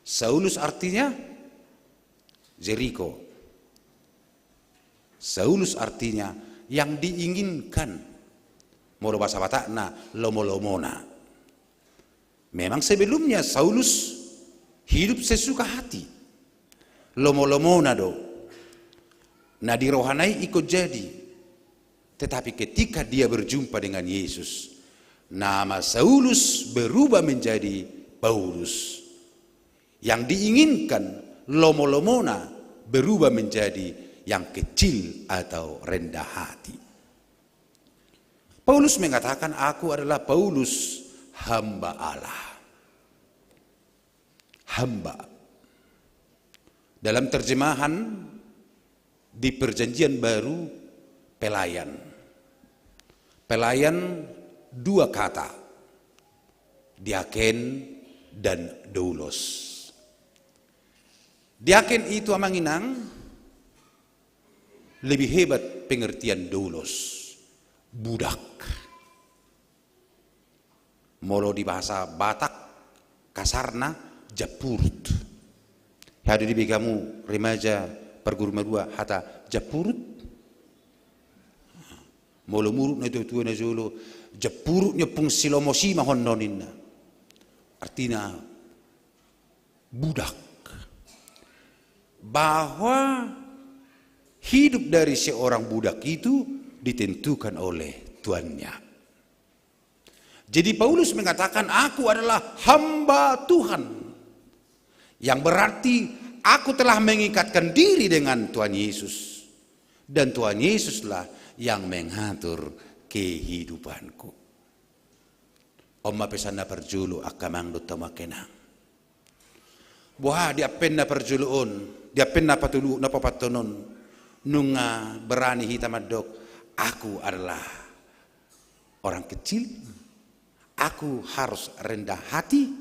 Saulus artinya Jericho. Saulus artinya yang diinginkan. Moro bahasa Batakna, lomo-lomona. Memang sebelumnya Saulus hidup sesuka hati. Lomo-lomona do. Nah di rohanai ikut jadi. Tetapi ketika dia berjumpa dengan Yesus, nama Saulus berubah menjadi Paulus. Yang diinginkan lomo-lomona berubah menjadi yang kecil atau rendah hati. Paulus mengatakan, aku adalah Paulus, hamba Allah. Hamba. Dalam terjemahan di Perjanjian Baru, pelayan. Pelayan dua kata, diaken dan doulos. Diaken itu amanginang lebih hebat pengertian doulos, budak. Molo di bahasa Batak kasarna japurut. Hadi di kamu remaja perguruan dua hata japurut. Molo murut na itu na jolo japurutnya pung silomosi mahonnoninna. Artinya budak. Bahwa hidup dari seorang budak itu ditentukan oleh tuannya. Jadi Paulus mengatakan, aku adalah hamba Tuhan. Yang berarti aku telah mengikatkan diri dengan Tuhan Yesus. Dan Tuhan Yesuslah yang mengatur kehidupanku. Oma pesan na perjulu akamang dutama kenang. Buah dia penna perjuluon, dia penna patulu napa patonon, nunga berani hitamadok. Aku adalah orang kecil, aku harus rendah hati.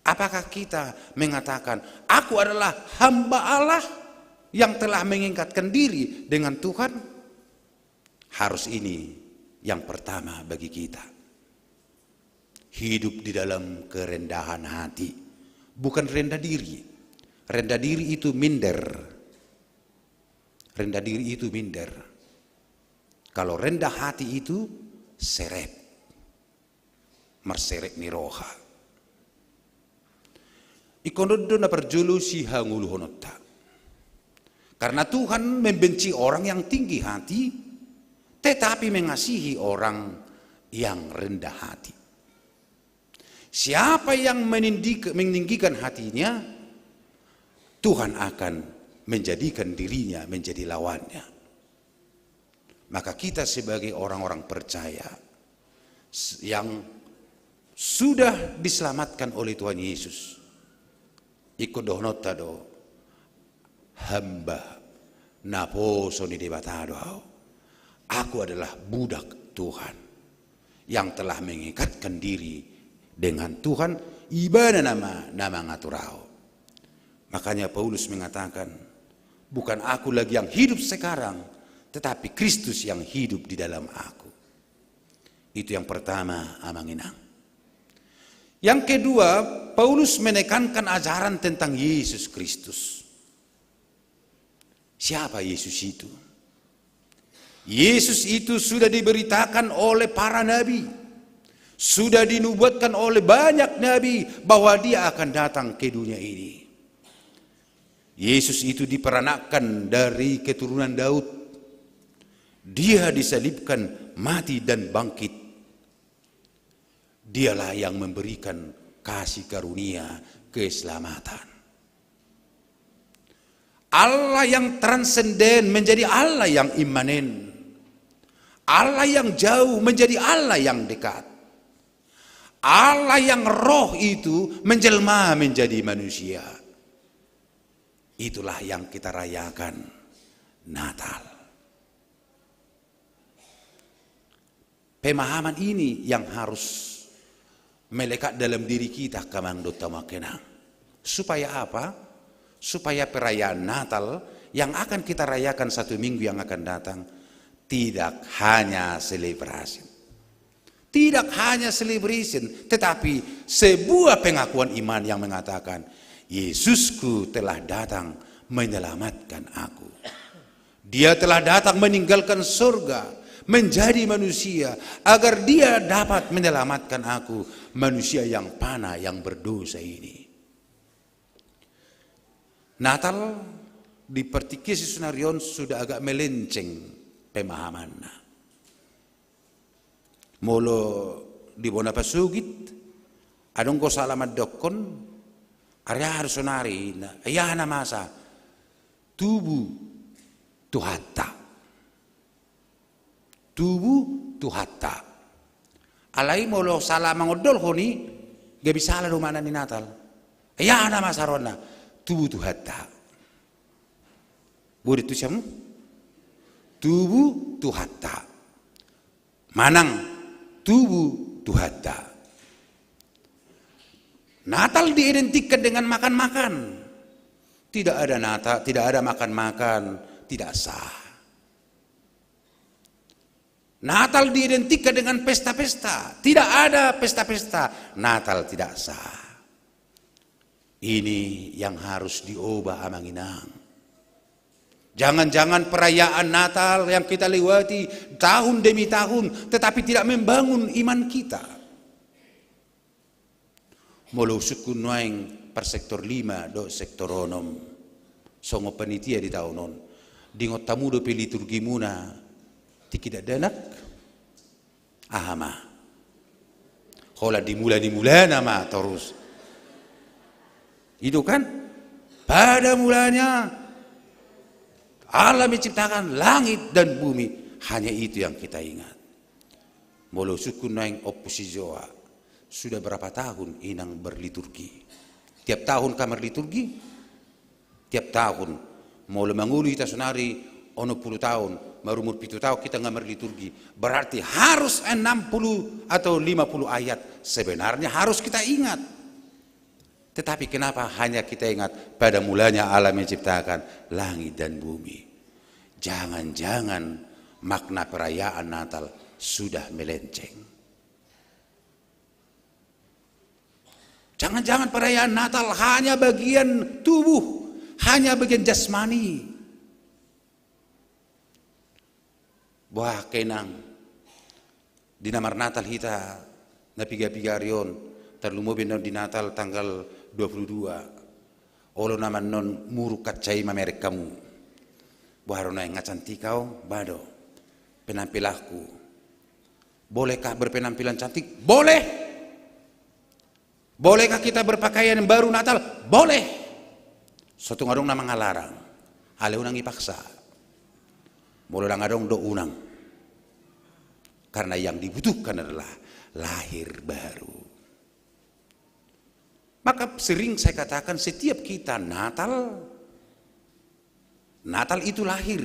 Apakah kita mengatakan, aku adalah hamba Allah yang telah mengikatkan diri dengan Tuhan? Harus ini yang pertama bagi kita. Hidup di dalam kerendahan hati. Bukan rendah diri. Rendah diri itu minder. Rendah diri itu minder. Kalau rendah hati itu serep. Merserep niroha. Ikonodo na perjulu si hangulu honota. Karena Tuhan membenci orang yang tinggi hati, tetapi mengasihi orang yang rendah hati. Siapa yang meninggikan hatinya, Tuhan akan menjadikan dirinya menjadi lawannya. Maka kita sebagai orang-orang percaya yang sudah diselamatkan oleh Tuhan Yesus, ikut dohnotado hamba naposo ni debatado. Aku adalah budak Tuhan yang telah mengikatkan diri dengan Tuhan, ibadah nama ngaturau. Makanya Paulus mengatakan, bukan aku lagi yang hidup sekarang, tetapi Kristus yang hidup di dalam aku. Itu yang pertama, amanginang. Yang kedua, Paulus menekankan ajaran tentang Yesus Kristus. Siapa Yesus itu? Yesus itu sudah diberitakan oleh para nabi. Sudah dinubuatkan oleh banyak nabi bahwa dia akan datang ke dunia ini. Yesus itu diperanakkan dari keturunan Daud. Dia disalibkan, mati dan bangkit. Dialah yang memberikan kasih karunia keselamatan. Allah yang transenden menjadi Allah yang imanen. Allah yang jauh menjadi Allah yang dekat. Allah yang roh itu menjelma menjadi manusia. Itulah yang kita rayakan Natal. Pemahaman ini yang harus melekat dalam diri kita kamang dota makenang. Supaya apa? Supaya perayaan Natal yang akan kita rayakan 1 minggu yang akan datang tidak hanya selebrasi. Tidak hanya celebration, tetapi sebuah pengakuan iman yang mengatakan, Yesusku telah datang menyelamatkan aku. Dia telah datang meninggalkan surga, menjadi manusia, agar dia dapat menyelamatkan aku, manusia yang panah, yang berdosa ini. Natal di Pertikisi Sunarion sudah agak melenceng pemahamannya. Molo di Bonapasugit, adong ko salamat dokon, arya harsonari, ayah na masa, tubuh tuhatta. Tubuh tuhatta. Alay molo salamang odol honi, gabi sala rumana ni Natal. Ayah na masa rona, tubuh tuhatta. Buat itu siamu? Tubuh tuhatta. Manang tubuh tuhatta. Natal diidentikan dengan makan-makan. Tidak ada Natal, tidak ada makan-makan, tidak sah. Natal diidentikan dengan pesta-pesta. Tidak ada pesta-pesta. Natal tidak sah. Ini yang harus diubah amanginang. Jangan-jangan perayaan Natal yang kita lewati tahun demi tahun, tetapi tidak membangun iman kita. Molo sukun nuaing per sektor 5 do sektor onom, songo panitia di tahunon, dingot tamu do liturgi muna, tikidak danak, ahama. Kola dimula nama terus. Itu kan pada mulanya Allah menciptakan langit dan bumi. Hanya itu yang kita ingat. Molo sukun naing oposisiwa. Sudah berapa tahun inang berliturgi. Tiap tahun kamar liturgi. Tiap tahun. Molo mangulu kita sunari ono 10 tahun. Marumur 7 tahun kita ngamar liturgi. Berarti harus 60 atau 50 ayat. Sebenarnya harus kita ingat. Tetapi kenapa hanya kita ingat pada mulanya Allah menciptakan langit dan bumi. Jangan-jangan makna perayaan Natal sudah melenceng. Jangan-jangan perayaan Natal hanya bagian tubuh, hanya bagian jasmani. Wah kenang, di namar Natal kita, napiga-pigarion, terlumobin di Natal tanggal 22. Olo naman non muru kacay mamerek kamu. Buharo na nga cantik kau, bado. Penampilanku. Bolehkah berpenampilan cantik? Boleh. Bolehkah kita berpakaian baru Natal? Boleh. Suatu ngadong namang ngalarang. Ale unang ipaksa. Mula lang ngadong do unang. Karena yang dibutuhkan adalah lahir baru. Maka sering saya katakan setiap kita Natal itu lahir.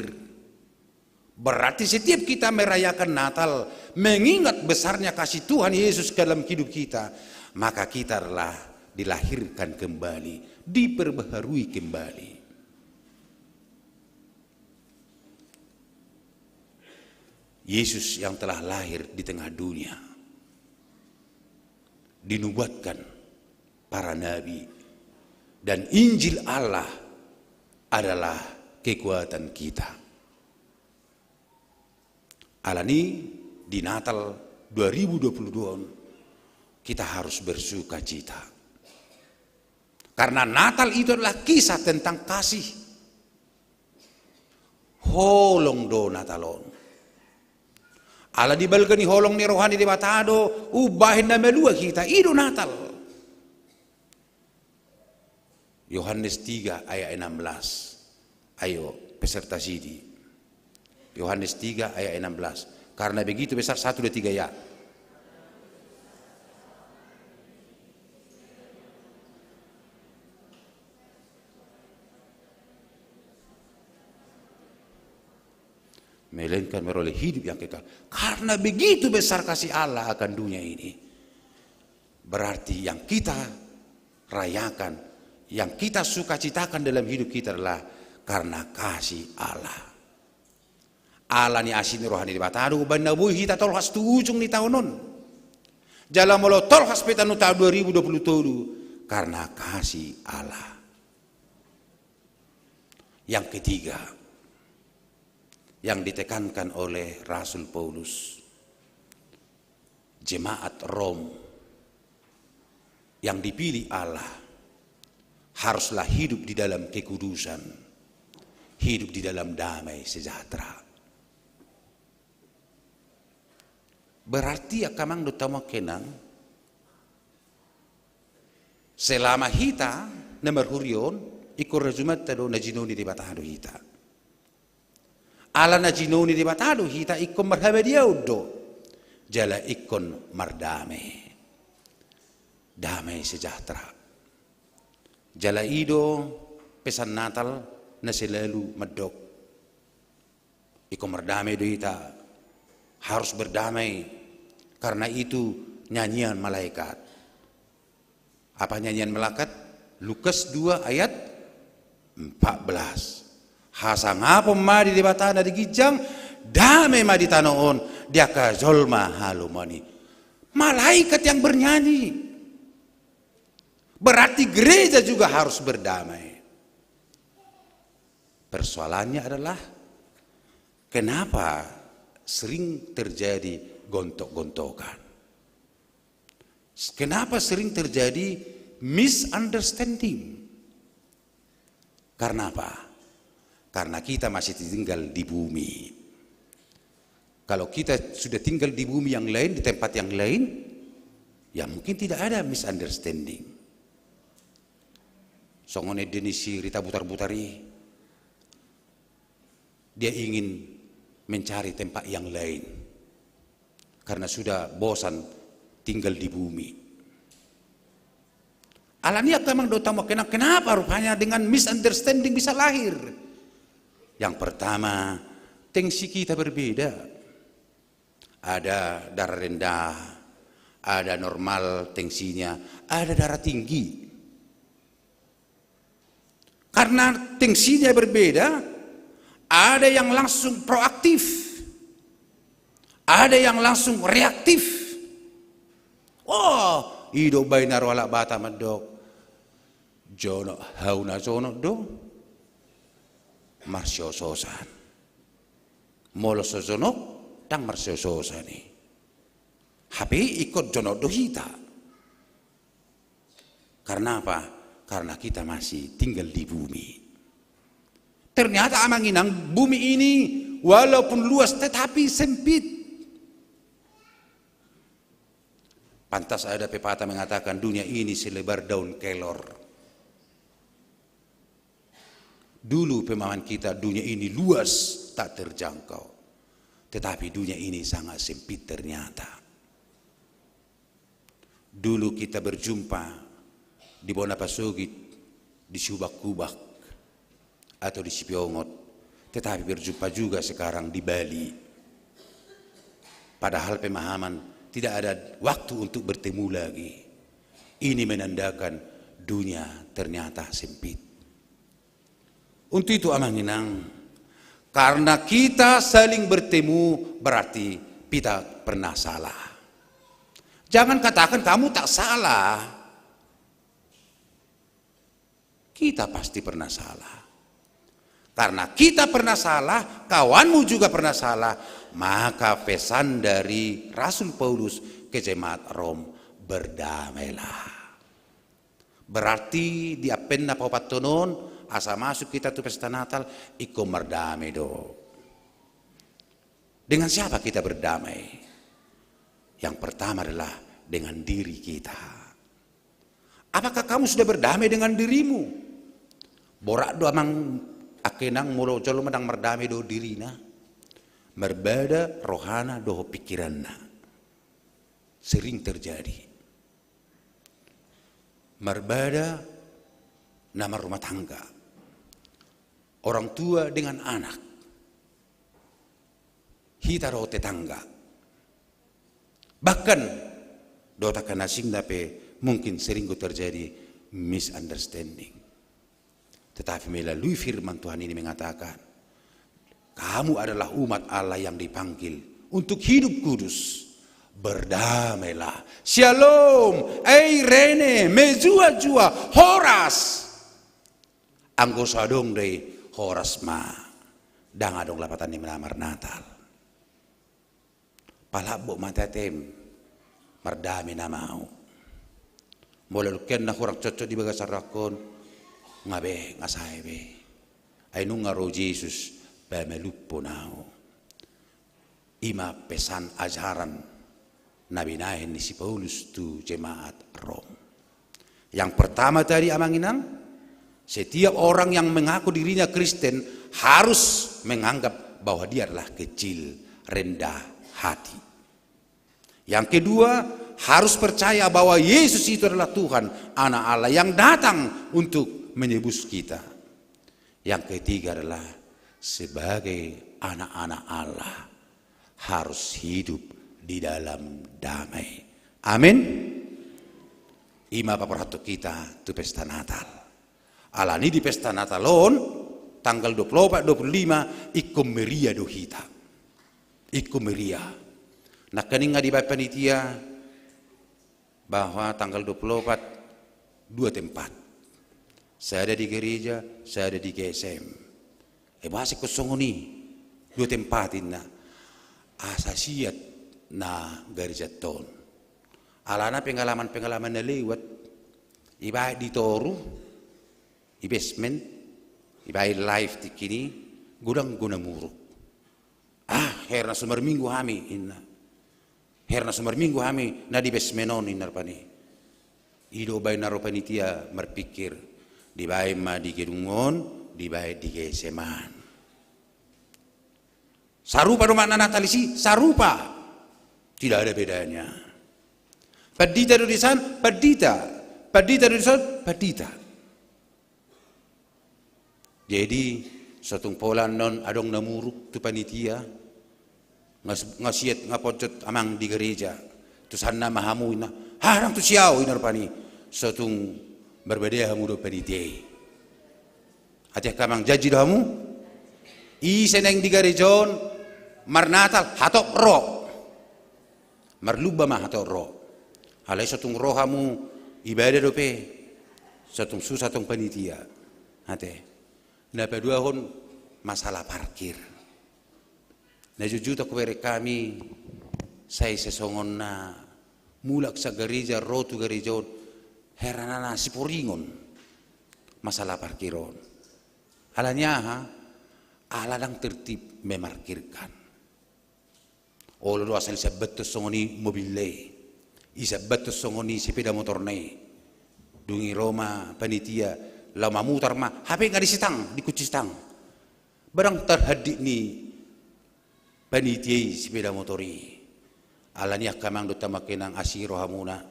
Berarti setiap kita merayakan Natal, mengingat besarnya kasih Tuhan Yesus dalam hidup kita, maka kita adalah dilahirkan kembali, diperbaharui kembali. Yesus yang telah lahir di tengah dunia, dinubuatkan para nabi, dan Injil Allah adalah kekuatan kita. Alani di Natal 2022 kita harus bersuka cita. Karena Natal itu adalah kisah tentang kasih. Holong do Natalon. Ala di balgani holong ni rohani di batado, ubahin na melua kita, itu Natal. Yohanes 3 ayat 16. Ayo peserta sidi. Yohanes 3 ayat 16. Karena begitu besar, 1, 2, 3 ya. Melainkan meroleh hidup yang kekal. Karena begitu besar kasih Allah akan dunia ini. Berarti yang kita rayakan, yang kita sukacitakan dalam hidup kita adalah karena kasih Allah. Allah ni asin rohani di batado banna boy hita tolhas tu ujung ni tahunon. Jala molo tolhas petanu tahun 2027 karena kasih Allah. Yang ketiga, yang ditekankan oleh Rasul Paulus, jemaat Rom yang dipilih Allah haruslah hidup di dalam kekudusan, hidup di dalam damai sejahtera. Berarti ya kamang dutama kenang selama hita nomor hurion ikut resumat tado najinoni di batado hita. Ala najinoni di batado hita ikon marhaba dia udo jala ikon mardame damai sejahtera jala ido pesan Natal na selalu medok ikon mardame do hita harus berdamai karena itu nyanyian malaikat. Apa nyanyian malaikat? Lukas 2 ayat 14. Hasang apa madi di batana di gijang, dame madi tanoon, dia ka zolma halumani. Malaikat yang bernyanyi. Berarti gereja juga harus berdamai. Persoalannya adalah kenapa sering terjadi gontok-gontokan? Kenapa sering terjadi misunderstanding? Karena apa? Karena kita masih tinggal di bumi. Kalau kita sudah tinggal di bumi yang lain, di tempat yang lain, ya mungkin tidak ada misunderstanding. Songone denisi rita butar-butari, dia ingin mencari tempat yang lain karena sudah bosan tinggal di bumi. Alania memang dotamo kenapa rupanya dengan misunderstanding bisa lahir. Yang pertama, tensi kita berbeda. Ada darah rendah, ada normal tensinya, ada darah tinggi. Karena tensinya berbeda, ada yang langsung proaktif, ada yang langsung reaktif. Oh, ido bainar wala bata medok, jono hauna jono do, marsio sosan, molo sozonok, tang marsio sosani. Hapi ikut jono do hita. Karena apa? Karena kita masih tinggal di bumi. Ternyata amanginang bumi ini walaupun luas tetapi sempit. Pantas ada pepatah mengatakan dunia ini selebar daun kelor. Dulu pemahaman kita dunia ini luas tak terjangkau. Tetapi dunia ini sangat sempit ternyata. Dulu kita berjumpa di Bonapasugit, di Subak-Kubak, atau di Sipiongot, tetapi berjumpa juga sekarang di Bali. Padahal pemahaman tidak ada waktu untuk bertemu lagi. Ini menandakan dunia ternyata sempit. Untuk itu amanginang, karena kita saling bertemu berarti kita pernah salah. Jangan katakan kamu tak salah. Kita pasti pernah salah. Karena kita pernah salah, kawanmu juga pernah salah, maka pesan dari Rasul Paulus ke jemaat Rom, berdamailah. Berarti di apenna papatonon, asa masuk kita tuh pesta Natal, iko merdamai do. Dengan siapa kita berdamai? Yang pertama adalah dengan diri kita. Apakah kamu sudah berdamai dengan dirimu? Borak do amang akenang mulo jolo medang merdamai do dirina. Berbeda rohana doho pikiranna. Sering terjadi. Berbeda nama rumah tangga. Orang tua dengan anak. Hita roh tetangga. Bahkan dota kanasing dape mungkin sering terjadi misunderstanding. Tetapi melalui firman Tuhan ini mengatakan, kamu adalah umat Allah yang dipanggil untuk hidup kudus. Berdamailah. Shalom, eirene, mezua-jua, horas. Anggo sadong dei horas ma. Dang adong lapatan ni menamar Natal. Palabok matatem, merdami na mau. Mulai lukian na kurang cocok di bagas rakon, ngabe ngasai be. Ay nung ngaro Jesus pamelupo nao. Ima pesan ajaran na binahin ni si Paulus tu jemaat Rom. Yang pertama tadi amanginang, setiap orang yang mengaku dirinya Kristen harus menganggap bahwa dia adalah kecil, rendah hati. Yang kedua, harus percaya bahwa Yesus itu adalah Tuhan, anak Allah yang datang untuk menebus kita. Yang ketiga adalah sebagai anak-anak Allah harus hidup di dalam damai. Amin. Ima paperhatu kita tu pesta Natal. Alani di pesta Natalon tanggal 24-25 ikum meria dohita. Ikum meria. Nah kaning nga di panitia bahwa tanggal 24 dua tempat. Saya ada di gereja, saya ada di GSM. Bahasa kosong ni dua tempatin na asasiat na gereja ton. Alana pengalaman na lewat ibaik di toru, i basement, ibaik live di kini, gudang guna muruk. Herna sumber minggu kami inna. Herna sumber minggu kami na di basement inna pani. Ido bay naro panitia berpikir di bay ma di gedungon, di bay di geseman. Sarupa rumah natalisi, sarupa. Tidak ada bedanya. Padita do disan, padita. Padita do disan, padita. Jadi satung polan non adong namuruk tu panitia. Ngasiat ngapocot amang di gereja. Tu sana mahamu ina. Harang tu siau ina pani. Satung berbeda hamu do panitia. Hati kamang jaji do hamu. Iseneng di gerejon marnatal hatok ro. Marluba mah hatok ro. Halai satung ro hamu ibadah do pe. Satung susah tong panitia. Hati. Napa dua hon masalah parkir. Na jujuta ko kami say sesongon na mulak sa gereja rotu gerejon heranana sipuringon masalah parkiron. Alanya ha aladang tertib memarkirkan. Olo asal sabato songoni mobile. Isabato songoni sepeda motor nei. Dungi Roma panitia lama mutar ma HP nggak disitang di kucistang. Barang terhadik ni panitia sepeda motori. Alanya kamang do tamakinang asiro hamuna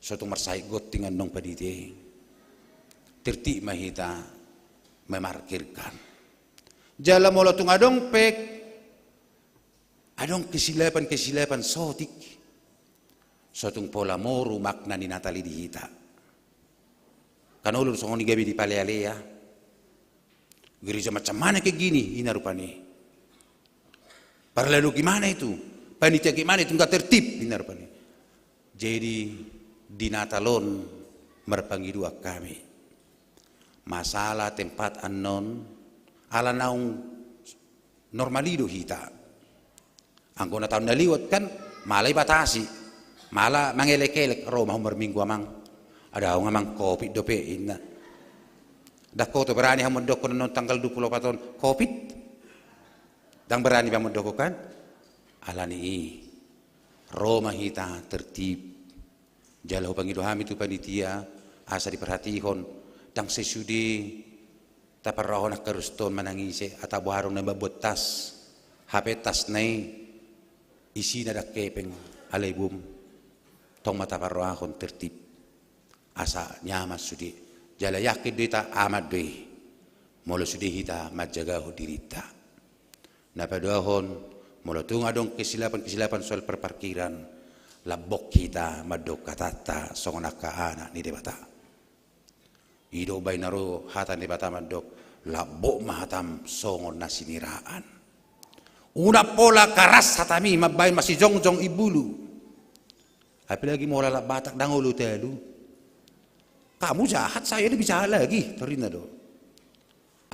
suatu mersai got dengan nong panitia. Tertib mahita memarkirkan. Jala mula tung adong pek adong kesilapan sotik. Suatu pola moru makna ni Natali dihita. Kan ulur songoni gabi di palealea. Gereja macam mana kayak gini ina rupani. Parlalu gimana itu? Panitia gimana itu enggak tertib ina rupani. Jadi di Natalon merpanggil dua kami. Masalah tempat anon ala naung normalido hita. Anggona tahun daliwat kan malay batasi. Mala mangelek-elek Roma umur minggu amang. Ada ngamang COVID dope inna. Dako to berani hamon doko non tanggal 24 tahun COVID. Dan berani hamon doko kan? Alani Roma hita tertib. Jalau pangido hami tu panitia asa diperhatihon dang sesudi taparahon akaruston manangise atau harong na babotas HP tas nai isi nada kepeng alebum tong mata parroahon tertib asa nyaman sudi jala yakin dita amat deh molo sudi hita majagahu dirita na padohon molo tunga dong kesilapan soal perparkiran labok kita madok katata songonaka anak ni debata ido bainaro hatan debata madok labok mahatam songon nasiniraan una pola karas hatami mabay masih jongjong ibulu apalagi mau lalak batak dangulu telu kamu jahat saya lebih jahat lagi terina do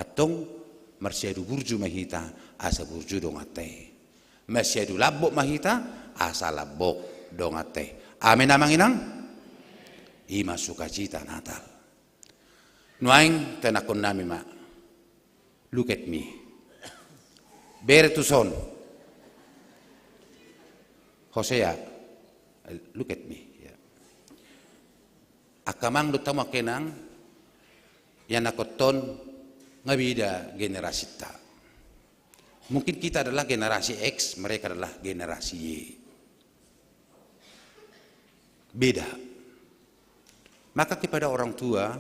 atong marsyadu burju mahita asa burju dong ate marsyadu labok mahita asa labok dong ate amin amang inang ima sukacita Natal nuaing tenakon nami ma look at me bere tu son Hosea look at me akamang do tama kenang yan nakoton ngabida generasi ta mungkin kita adalah generasi X mereka adalah generasi Y beda maka kepada orang tua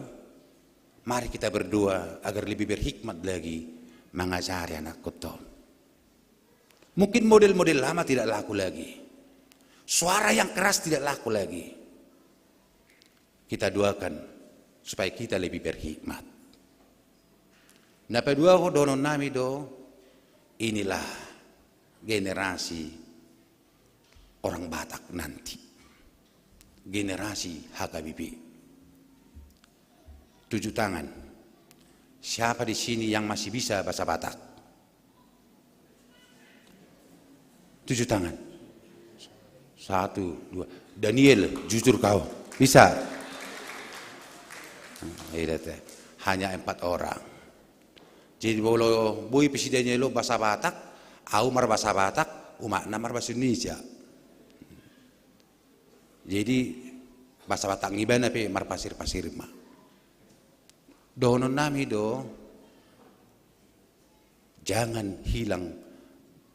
mari kita berdoa agar lebih berhikmat lagi mengajari anak koton mungkin model-model lama tidak laku lagi suara yang keras tidak laku lagi kita doakan supaya kita lebih berhikmat. Napa dua donon nami do inilah generasi orang Batak nanti. Generasi HKBP. 7 tangan. Siapa di sini yang masih bisa bahasa Batak? 7 tangan. 1, 2. Daniel, jujur kau bisa? Hanya 4 orang. Jadi bolo bui presidennya lo bahasa Batak, au mar bahasa Batak, umakna mar bahasa Indonesia. Jadi bahasa Batak ngibana pe mar pasir ma. Donon nami do jangan hilang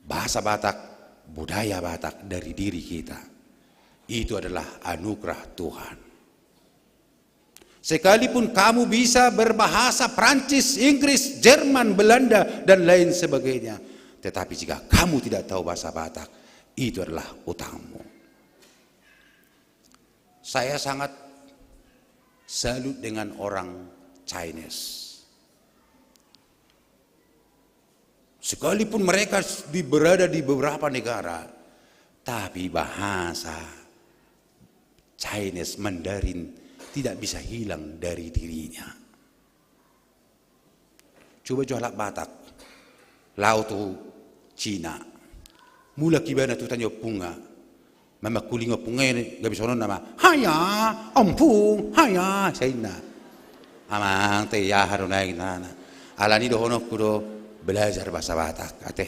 bahasa Batak, budaya Batak dari diri kita. Itu adalah anugerah Tuhan. Sekalipun kamu bisa berbahasa Prancis, Inggris, Jerman, Belanda, dan lain sebagainya. Tetapi jika kamu tidak tahu bahasa Batak, itu adalah utangmu. Saya sangat salut dengan orang Chinese. Sekalipun mereka berada di beberapa negara, tapi bahasa Chinese, Mandarin, tidak bisa hilang dari dirinya. Coba jualan Batak, laut tu Cina, mula kibana tu tanya punga, mama kulinga punga ni, gak bisa nama, haya, ampung, haya, China, amang te ya harunai nana, alani dohono kudo belajar bahasa Batak, ate,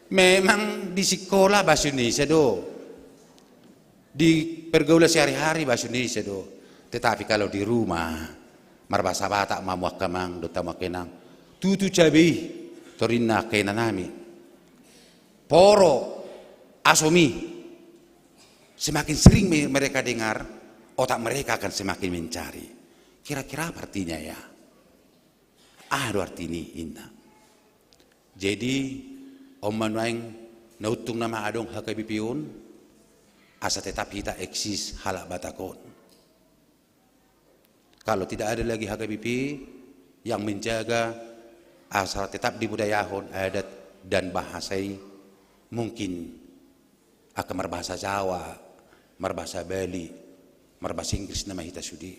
memang di sekolah bahasa Indonesia do, di pergaulan sehari-hari bahasa Indonesia do. Tetapi kalau di rumah marbasa Batak mamuak kamang do tamak kenang tutu cabai torina kenanami poro asomi semakin sering mereka dengar otak mereka akan semakin mencari kira-kira apa artinya ya artinya inna jadi om manuang nautung nama adong HKBP-un asa tetap kita eksis halak Batakon. Kalau tidak ada lagi HKBP yang menjaga asal tetap di budayahon, adat dan bahasai, mungkin akan berbahasa Jawa, berbahasa Bali, berbahasa Inggris nama kita sudi.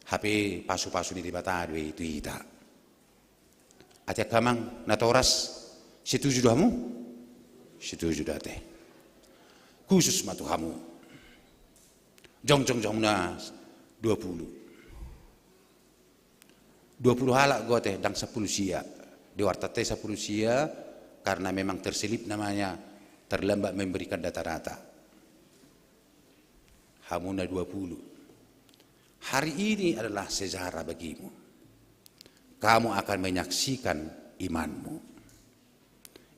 HP pasu-pasu di batadu itu kita. Ati kamang natoras setuju kamu? Setuju date. Khusus matu kamu. Jong na 20 halak gote dang 10 sia. Di wartate 10 sia karena memang terselip namanya terlambat memberikan data-data. Hamuna 20. Hari ini adalah sejarah bagimu. Kamu akan menyaksikan imanmu.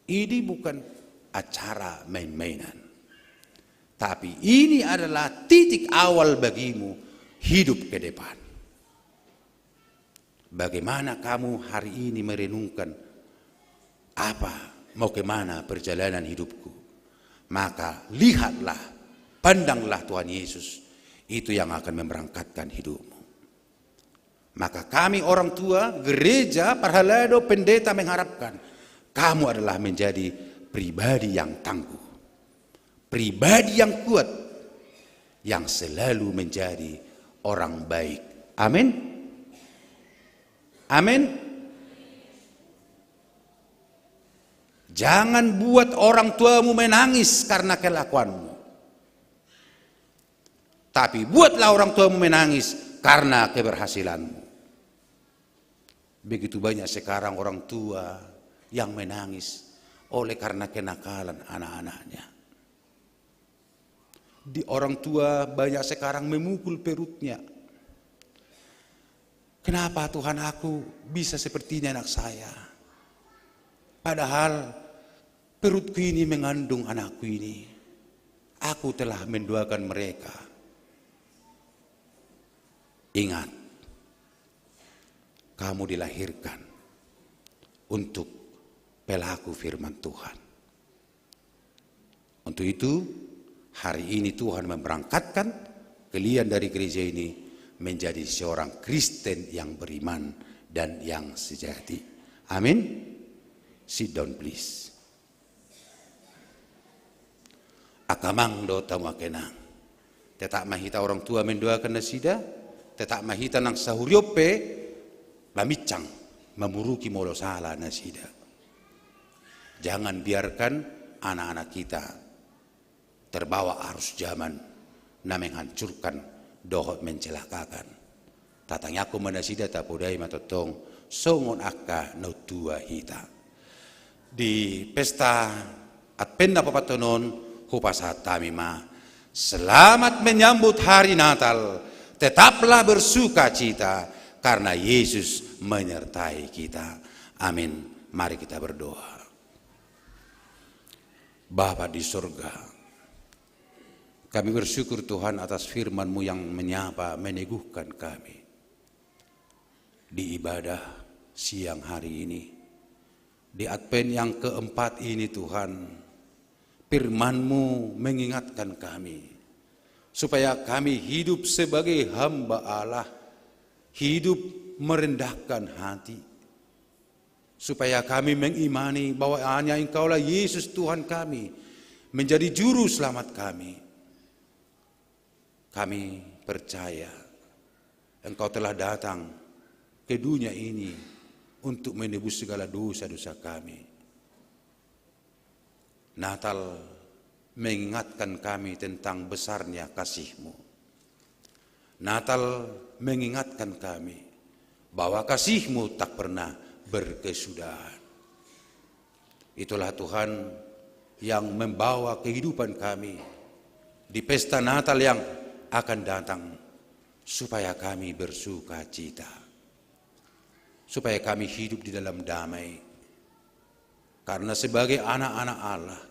Ini bukan acara main-mainan. Tapi ini adalah titik awal bagimu hidup ke depan. Bagaimana kamu hari ini merenungkan mau kemana perjalanan hidupku? Maka lihatlah, pandanglah Tuhan Yesus. Itu yang akan memberangkatkan hidupmu. Maka kami orang tua, gereja, parhalado, pendeta mengharapkan kamu adalah menjadi pribadi yang tangguh. Pribadi yang kuat, yang selalu menjadi orang baik. Amin. Amin. Jangan buat orang tuamu menangis karena kelakuanmu. Tapi buatlah orang tuamu menangis karena keberhasilanmu. Begitu banyak sekarang orang tua yang menangis oleh karena kenakalan anak-anaknya. Di orang tua banyak sekarang memukul perutnya. Kenapa Tuhan aku bisa seperti ini anak saya? Padahal perutku ini mengandung anakku ini. Aku telah mendoakan mereka. Ingat, kamu dilahirkan untuk pelaku firman Tuhan. Untuk itu, hari ini Tuhan memberangkatkan kalian dari gereja ini menjadi seorang Kristen yang beriman dan yang sejati. Amin. Sit down please. Akamang do tamu akenang. Tetak mahita orang tua mendoakan nasida, tetak mahita nang sahuriope mamicang memuruki molo salah nasida. Jangan biarkan anak-anak kita terbawa arus zaman na menghancurkan, dohot mencelakakan. Tatang yaku manasida tapodai matotong songon akka no tua hita. Di pesta Advent papatonon hupasa tamima. Selamat menyambut hari Natal. Tetaplah bersuka cita karena Yesus menyertai kita. Amin. Mari kita berdoa. Bapa di surga, kami bersyukur Tuhan atas firman-Mu yang menyapa, meneguhkan kami. Di ibadah siang hari ini, di Advent yang keempat ini Tuhan, firman-Mu mengingatkan kami, supaya kami hidup sebagai hamba Allah, hidup merendahkan hati, supaya kami mengimani bahwa hanya Engkaulah Yesus Tuhan kami, menjadi juru selamat kami. Kami percaya Engkau telah datang ke dunia ini untuk menebus segala dosa-dosa kami. Natal mengingatkan kami tentang besarnya kasih-Mu. Natal mengingatkan kami bahwa kasih-Mu tak pernah berkesudahan. Itulah Tuhan yang membawa kehidupan kami di pesta Natal yang akan datang, supaya kami bersuka cita, supaya kami hidup di dalam damai. Karena sebagai anak-anak Allah,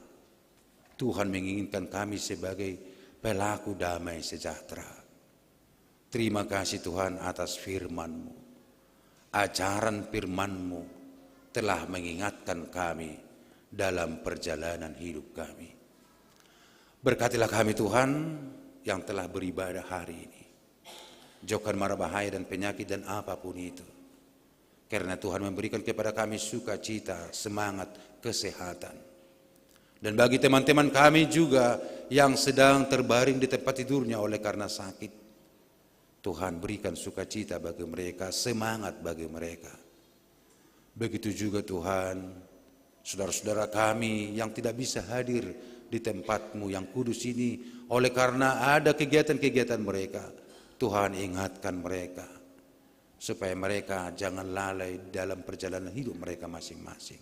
Tuhan menginginkan kami sebagai pelaku damai sejahtera. Terima kasih Tuhan atas firman-Mu. Ajaran firman-Mu telah mengingatkan kami dalam perjalanan hidup kami. Berkatilah kami Tuhan yang telah beribadah hari ini. Jauhkan mara bahaya dan penyakit dan apapun itu. Karena Tuhan memberikan kepada kami sukacita, semangat, kesehatan. Dan bagi teman-teman kami juga yang sedang terbaring di tempat tidurnya oleh karena sakit, Tuhan berikan sukacita bagi mereka, semangat bagi mereka. Begitu juga Tuhan, saudara-saudara kami yang tidak bisa hadir di tempat-Mu yang kudus ini, oleh karena ada kegiatan-kegiatan mereka, Tuhan ingatkan mereka, supaya mereka jangan lalai dalam perjalanan hidup mereka masing-masing.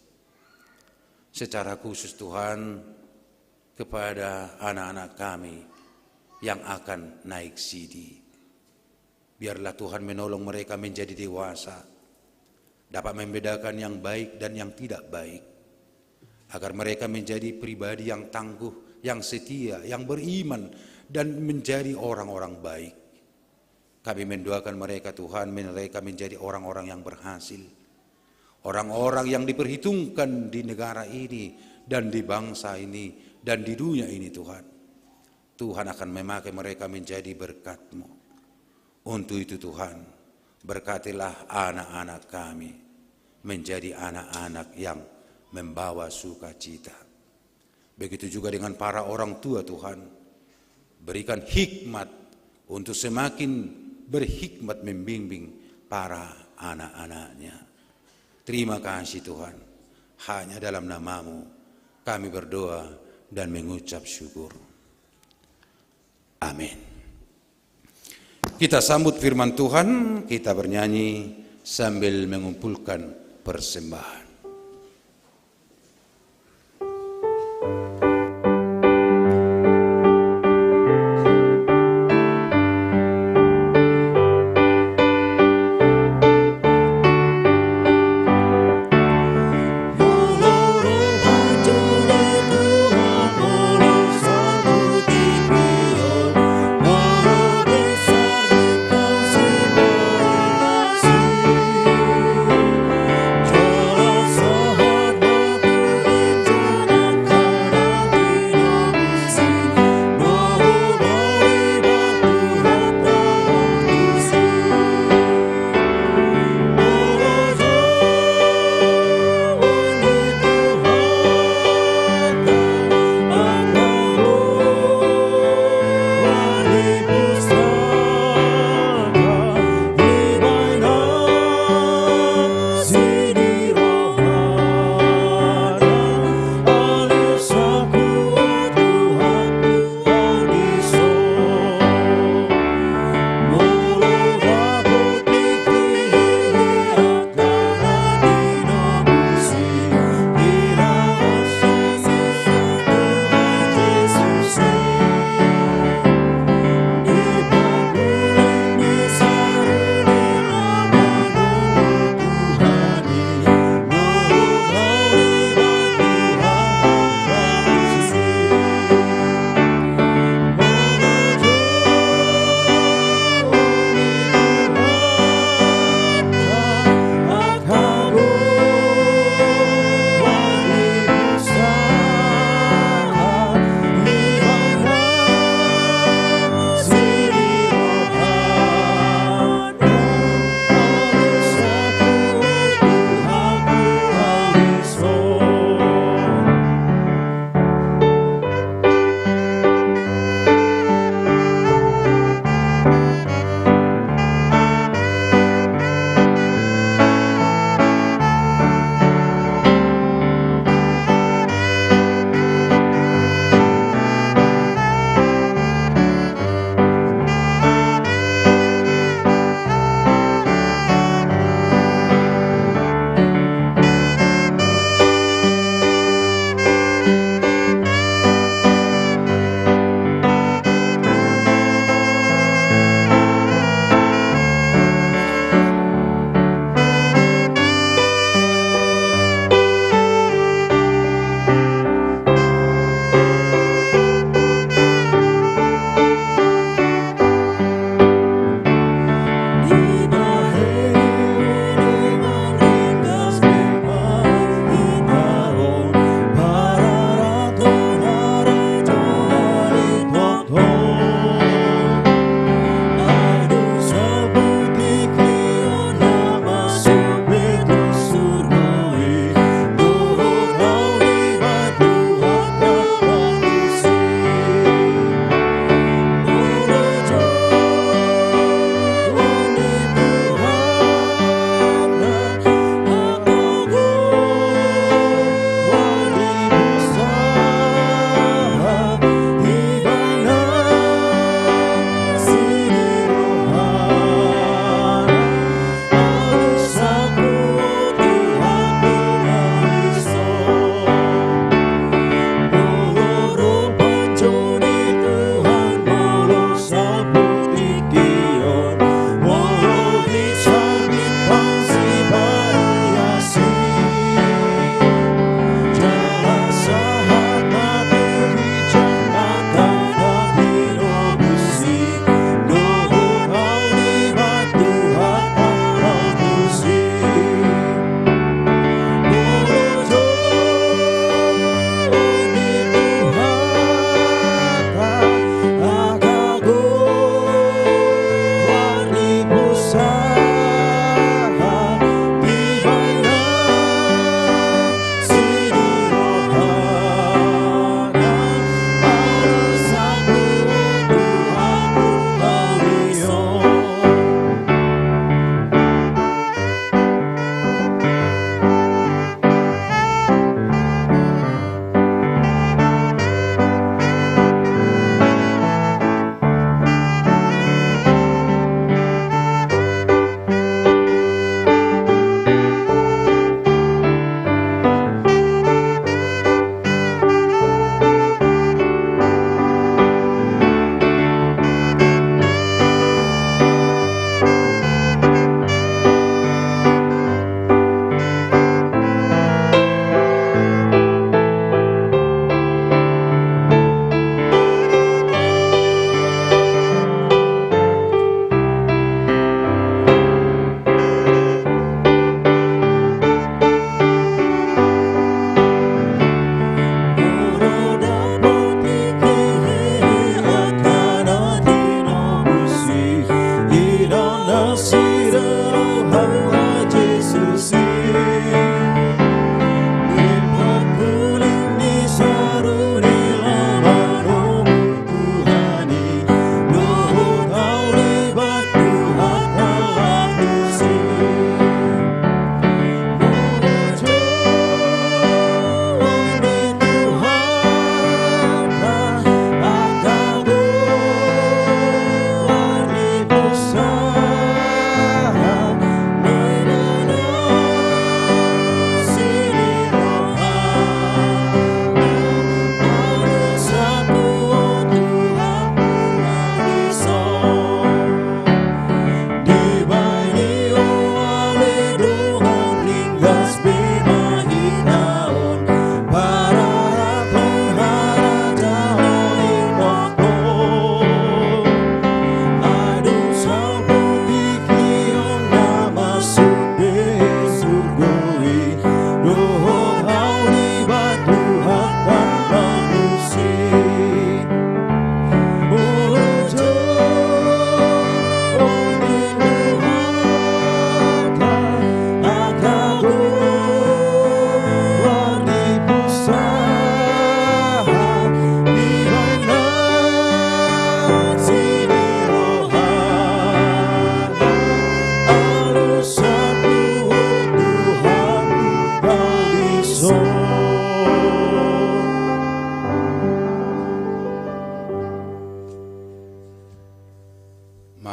Secara khusus Tuhan, kepada anak-anak kami yang akan naik CD, biarlah Tuhan menolong mereka menjadi dewasa, dapat membedakan yang baik dan yang tidak baik. agar mereka menjadi pribadi yang tangguh, yang setia, yang beriman, dan menjadi orang-orang baik. Kami mendoakan mereka Tuhan, mereka menjadi orang-orang yang berhasil, orang-orang yang diperhitungkan di negara ini dan di bangsa ini dan di dunia ini Tuhan. Tuhan akan memakai mereka menjadi berkat-Mu. Untuk itu Tuhan, berkatilah anak-anak kami menjadi anak-anak yang membawa sukacita. Begitu juga dengan para orang tua Tuhan, berikan hikmat untuk semakin berhikmat membimbing para anak-anaknya. Terima kasih Tuhan, hanya dalam nama-Mu kami berdoa dan mengucap syukur. Amin. Kita sambut firman Tuhan, kita bernyanyi sambil mengumpulkan persembahan. Jelas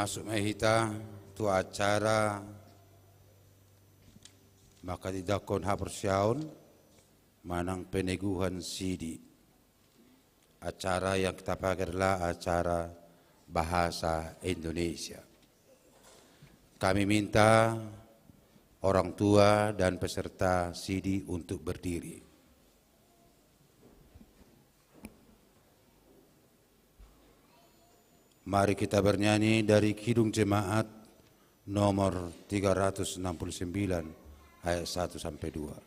masuk mahita tu acara maka didakon hapersyaun manang peneguhan sidi. Acara yang kita pakai adalah acara bahasa Indonesia. Kami minta orang tua dan peserta sidi untuk berdiri. Mari kita bernyanyi dari Kidung Jemaat nomor 369 ayat 1 sampai 2.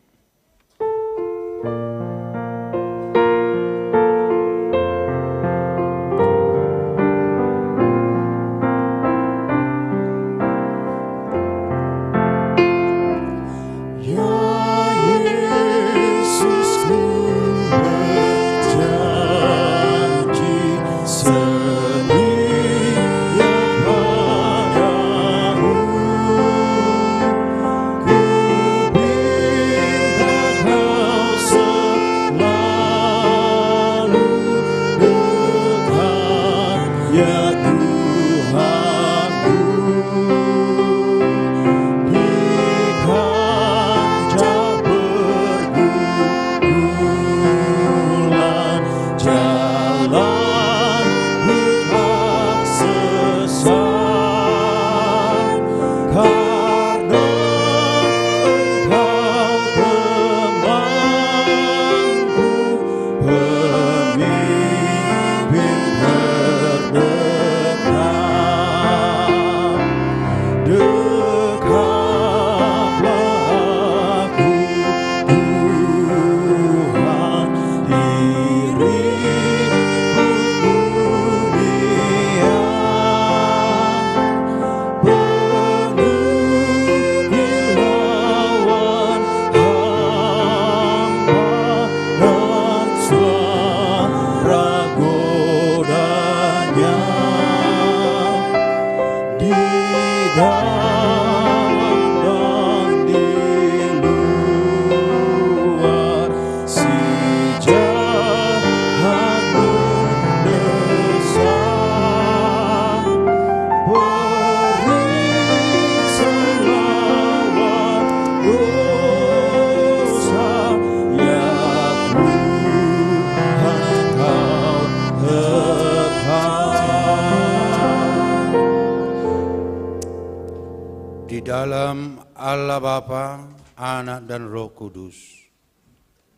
Dalam Allah Bapa, Anak dan Roh Kudus.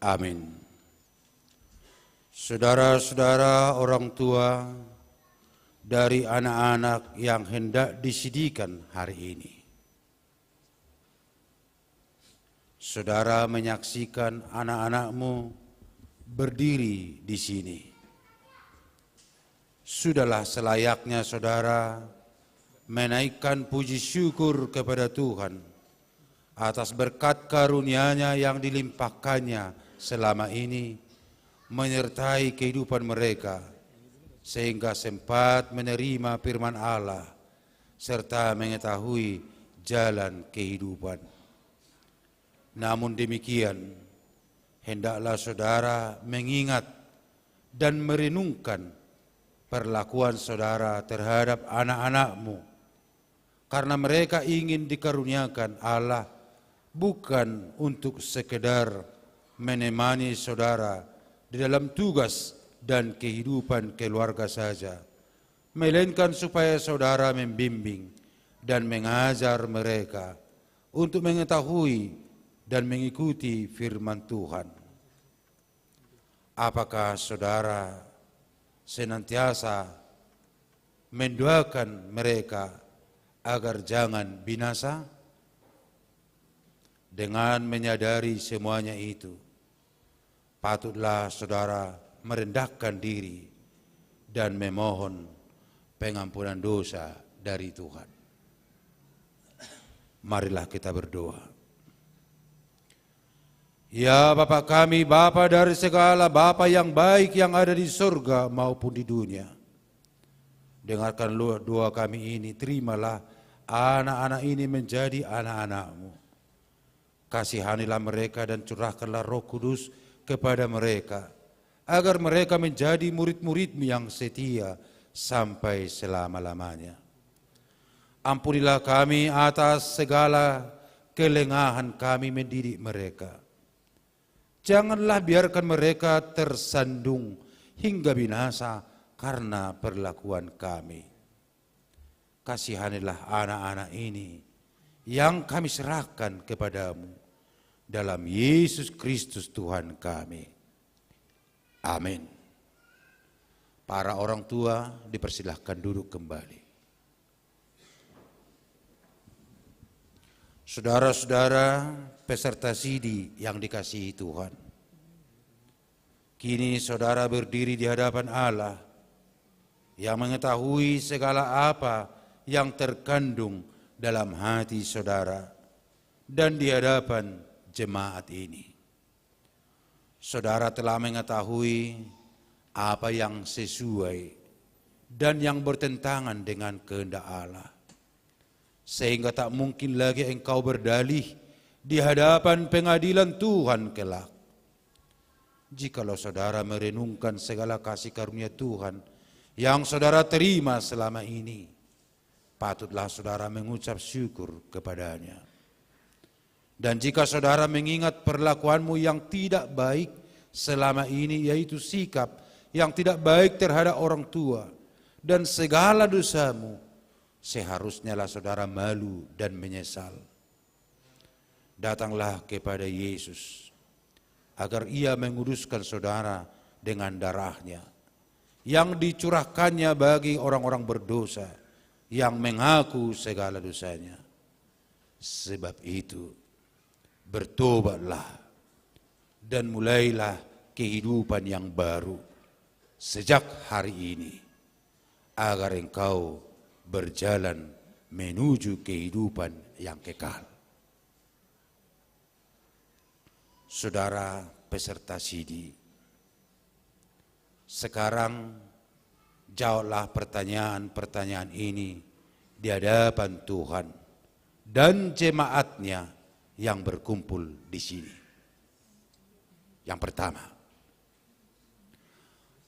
Amin. Saudara-saudara orang tua dari anak-anak yang hendak disidikan hari ini. Saudara menyaksikan anak-anakmu berdiri di sini. Sudahlah selayaknya saudara menaikkan puji syukur kepada Tuhan atas berkat karunia-Nya yang dilimpahkannya selama ini menyertai kehidupan mereka sehingga sempat menerima firman Allah serta mengetahui jalan kehidupan. Namun demikian, hendaklah saudara mengingat dan merenungkan perlakuan saudara terhadap anak-anakmu, karena mereka ingin dikaruniakan Allah bukan untuk sekedar menemani saudara di dalam tugas dan kehidupan keluarga saja, melainkan supaya saudara membimbing dan mengajar mereka untuk mengetahui dan mengikuti firman Tuhan. Apakah saudara senantiasa mendoakan mereka agar jangan binasa? Dengan menyadari semuanya itu, patutlah saudara merendahkan diri dan memohon pengampunan dosa dari Tuhan. Marilah kita berdoa. Ya Bapa kami, Bapa dari segala Bapa yang baik yang ada di surga maupun di dunia, dengarkan doa kami ini, terimalah anak-anak ini menjadi anak-anak-Mu. Kasihanilah mereka dan curahkanlah Roh Kudus kepada mereka, agar mereka menjadi murid-murid-Mu yang setia sampai selama-lamanya. Ampunilah kami atas segala kelengahan kami mendidik mereka. Janganlah biarkan mereka tersandung hingga binasa karena perlakuan kami. Kasihanilah anak-anak ini yang kami serahkan kepadamu dalam Yesus Kristus Tuhan kami. Amin. Para orang tua dipersilahkan duduk kembali. Saudara-saudara peserta sidi yang dikasihi Tuhan, kini saudara berdiri di hadapan Allah yang mengetahui segala apa yang terkandung dalam hati saudara dan di hadapan jemaat ini. Saudara telah mengetahui apa yang sesuai dan yang bertentangan dengan kehendak Allah, sehingga tak mungkin lagi engkau berdalih di hadapan pengadilan Tuhan kelak. Jikalau saudara merenungkan segala kasih karunia Tuhan yang saudara terima selama ini, patutlah saudara mengucap syukur kepadanya. Dan jika saudara mengingat perlakuanmu yang tidak baik selama ini, yaitu sikap yang tidak baik terhadap orang tua dan segala dosamu, seharusnya lah saudara malu dan menyesal. Datanglah kepada Yesus agar Ia menguduskan saudara dengan darahnya yang dicurahkannya bagi orang-orang berdosa yang mengaku segala dosanya. Sebab itu bertobatlah dan mulailah kehidupan yang baru sejak hari ini, agar engkau berjalan menuju kehidupan yang kekal. Saudara peserta sidi, sekarang jawablah pertanyaan-pertanyaan ini di hadapan Tuhan dan jemaatnya yang berkumpul di sini. Yang pertama,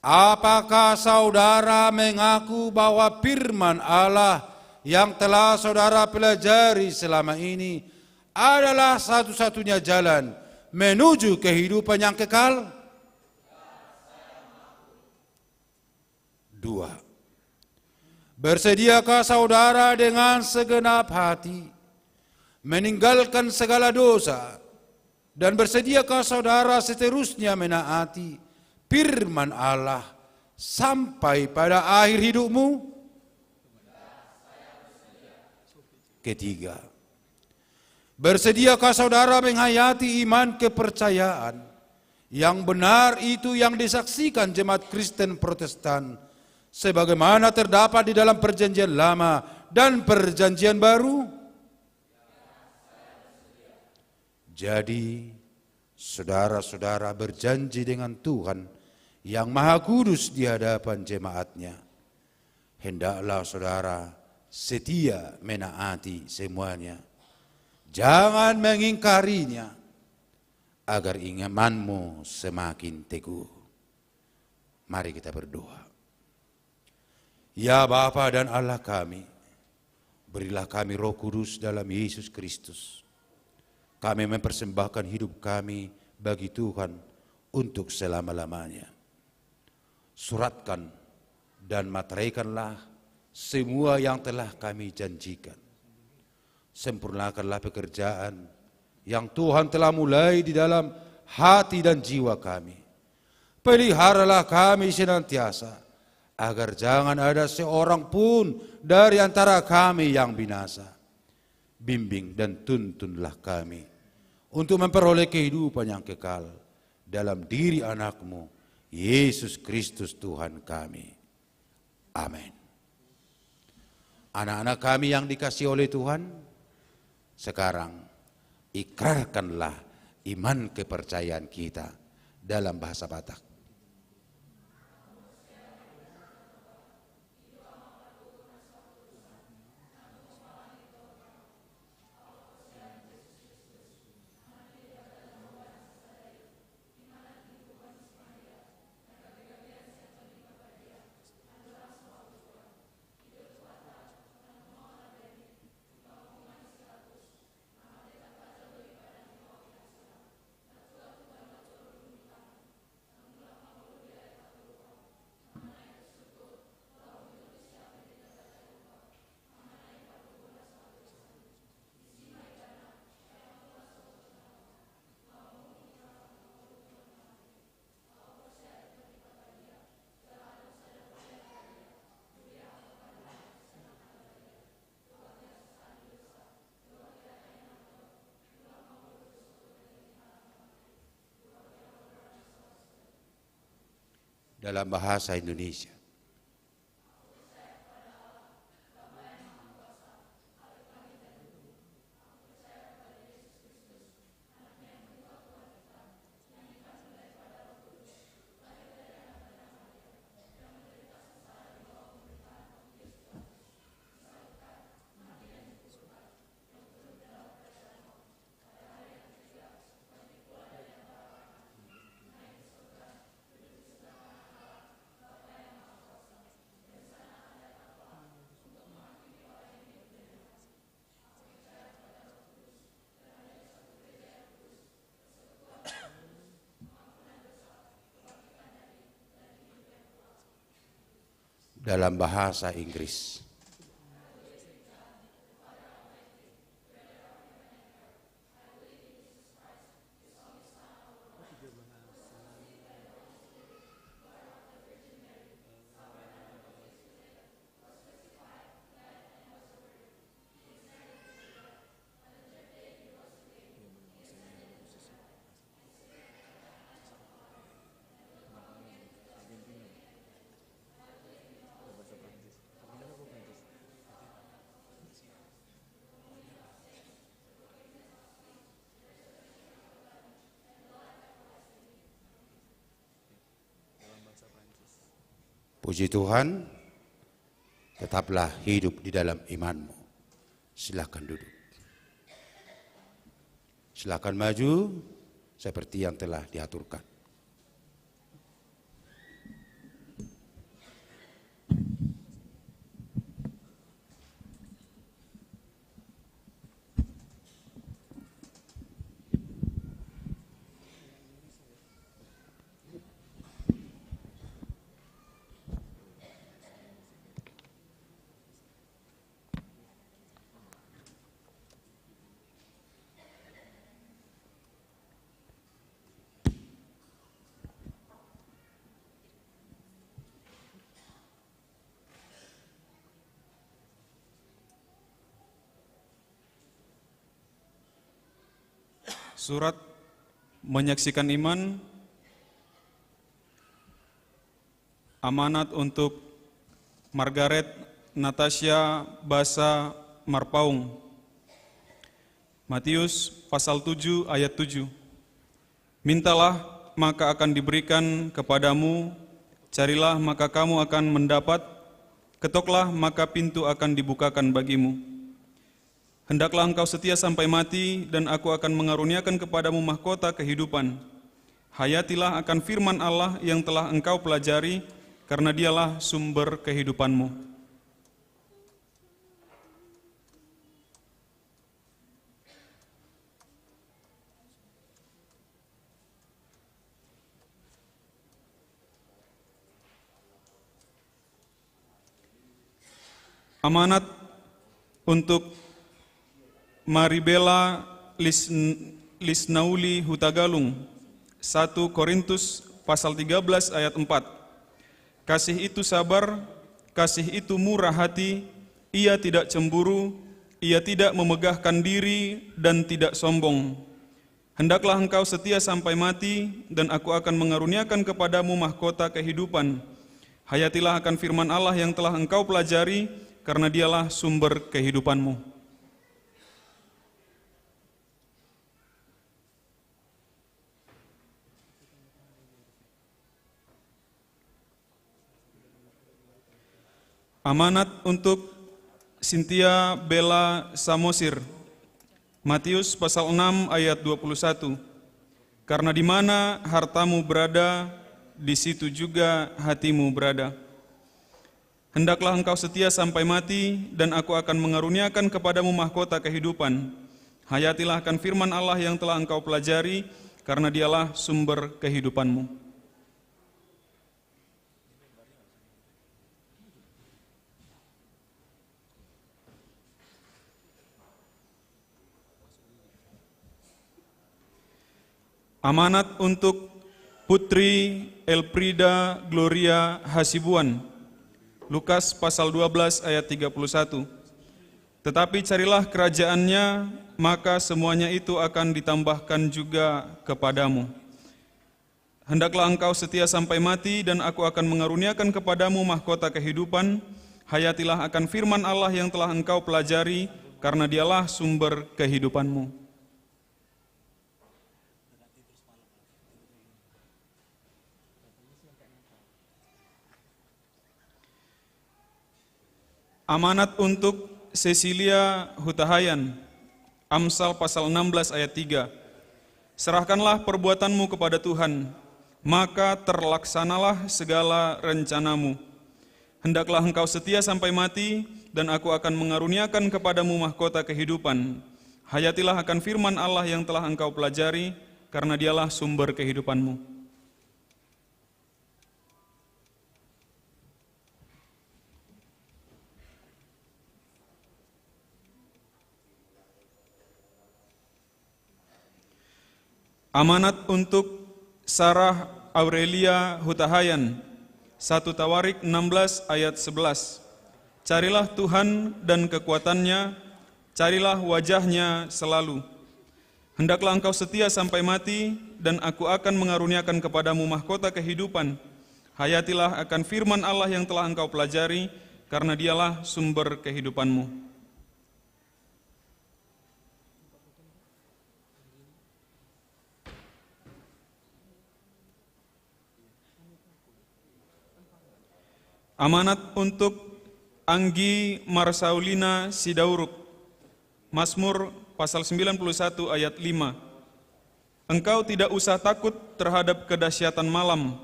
apakah saudara mengaku bahwa firman Allah yang telah saudara pelajari selama ini adalah satu-satunya jalan menuju kehidupan yang kekal? 2. Bersediakah saudara dengan segenap hati meninggalkan segala dosa, dan bersediakah saudara seterusnya menaati firman Allah sampai pada akhir hidupmu? 3. Bersediakah saudara menghayati iman kepercayaan yang benar itu yang disaksikan jemaat Kristen Protestan sebagaimana terdapat di dalam Perjanjian Lama dan Perjanjian Baru? Jadi, saudara-saudara berjanji dengan Tuhan yang Maha Kudus di hadapan jemaatnya, hendaklah saudara setia menaati semuanya. Jangan mengingkarinya, agar imanmu semakin teguh. Mari kita berdoa. Ya Bapa dan Allah kami, berilah kami Roh Kudus dalam Yesus Kristus. Kami mempersembahkan hidup kami bagi Tuhan untuk selama-lamanya. Suratkan dan materaikanlah semua yang telah kami janjikan. Sempurnakanlah pekerjaan yang Tuhan telah mulai di dalam hati dan jiwa kami. Peliharalah kami senantiasa, agar jangan ada seorang pun dari antara kami yang binasa. Bimbing dan tuntunlah kami untuk memperoleh kehidupan yang kekal dalam diri anak-Mu, Yesus Kristus Tuhan kami. Amin. Anak-anak kami yang dikasihi oleh Tuhan, sekarang ikrarkanlah iman kepercayaan kita dalam bahasa Batak. dalam bahasa Indonesia. Dalam bahasa Inggris. Puji Tuhan, tetaplah hidup di dalam imanmu. Silakan duduk. Silakan maju seperti yang telah diaturkan. Surat menyaksikan iman, amanat untuk Margaret Natasha Basa Marpaung. Matius pasal 7 ayat 7. Mintalah maka akan diberikan kepadamu, carilah maka kamu akan mendapat, ketoklah maka pintu akan dibukakan bagimu. Hendaklah engkau setia sampai mati, dan aku akan mengaruniakan kepadamu mahkota kehidupan. Hayatilah akan firman Allah yang telah engkau pelajari, karena dialah sumber kehidupanmu. Amanat untuk Maribela Lisnauli Hutagalung, 1 Korintus pasal 13 ayat 4. Kasih itu sabar, kasih itu murah hati, ia tidak cemburu, ia tidak memegahkan diri dan tidak sombong. Hendaklah engkau setia sampai mati, dan aku akan mengaruniakan kepadamu mahkota kehidupan. Hayatilah akan firman Allah yang telah engkau pelajari, karena dialah sumber kehidupanmu. Amanat untuk Cynthia Bella Samosir, Matius pasal 6 ayat 21. Karena di mana hartamu berada, di situ juga hatimu berada. Hendaklah engkau setia sampai mati, dan aku akan mengaruniakan kepadamu mahkota kehidupan. Hayatilah akan firman Allah yang telah engkau pelajari, karena dialah sumber kehidupanmu. Amanat untuk Putri Elfrida Gloria Hasibuan, Lukas pasal 12 ayat 31. Tetapi carilah kerajaannya, maka semuanya itu akan ditambahkan juga kepadamu. Hendaklah engkau setia sampai mati, dan aku akan mengaruniakan kepadamu mahkota kehidupan. Hayatilah akan firman Allah yang telah engkau pelajari, karena dialah sumber kehidupanmu. Amanat untuk Cecilia Hutahayan, Amsal pasal 16 ayat 3. Serahkanlah perbuatanmu kepada Tuhan, maka terlaksanalah segala rencanamu. Hendaklah engkau setia sampai mati, dan aku akan mengaruniakan kepadamu mahkota kehidupan. Hayatilah akan firman Allah yang telah engkau pelajari, karena dialah sumber kehidupanmu. Amanat untuk Sarah Aurelia Hutahayan, 1 Tawarik 16 ayat 11. Carilah Tuhan dan kekuatannya, carilah wajahnya selalu. Hendaklah engkau setia sampai mati, dan aku akan mengaruniakan kepadamu mahkota kehidupan. Hayatilah akan firman Allah yang telah engkau pelajari, karena dialah sumber kehidupanmu. Amanat untuk Anggi Marsaulina Sidauruk, Mazmur pasal 91 ayat 5. Engkau tidak usah takut terhadap kedahsyatan malam,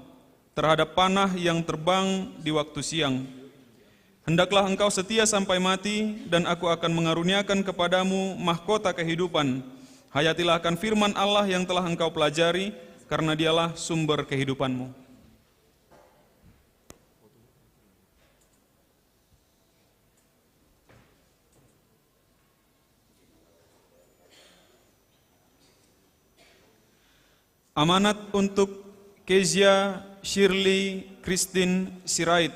terhadap panah yang terbang di waktu siang. Hendaklah engkau setia sampai mati, dan aku akan mengaruniakan kepadamu mahkota kehidupan. Hayatilah akan firman Allah yang telah engkau pelajari, karena dialah sumber kehidupanmu. Amanat untuk Kezia Shirley Christine Sirait,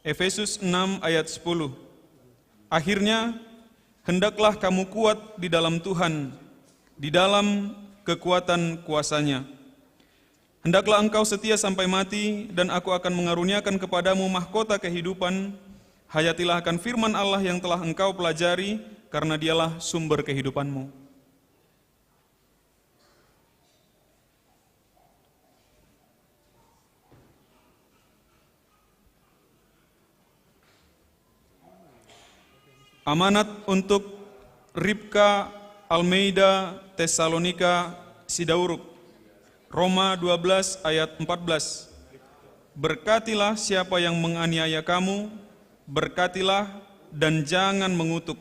Efesus 6 ayat 10. Akhirnya, hendaklah kamu kuat di dalam Tuhan, di dalam kekuatan kuasa-Nya. Hendaklah engkau setia sampai mati, dan aku akan mengaruniakan kepadamu mahkota kehidupan. Hayatilah akan firman Allah yang telah engkau pelajari, karena dialah sumber kehidupanmu. Amanat untuk Ribka Almeida Tesalonika Sidauruk, Roma 12 ayat 14. Berkatilah siapa yang menganiaya kamu, berkatilah dan jangan mengutuk.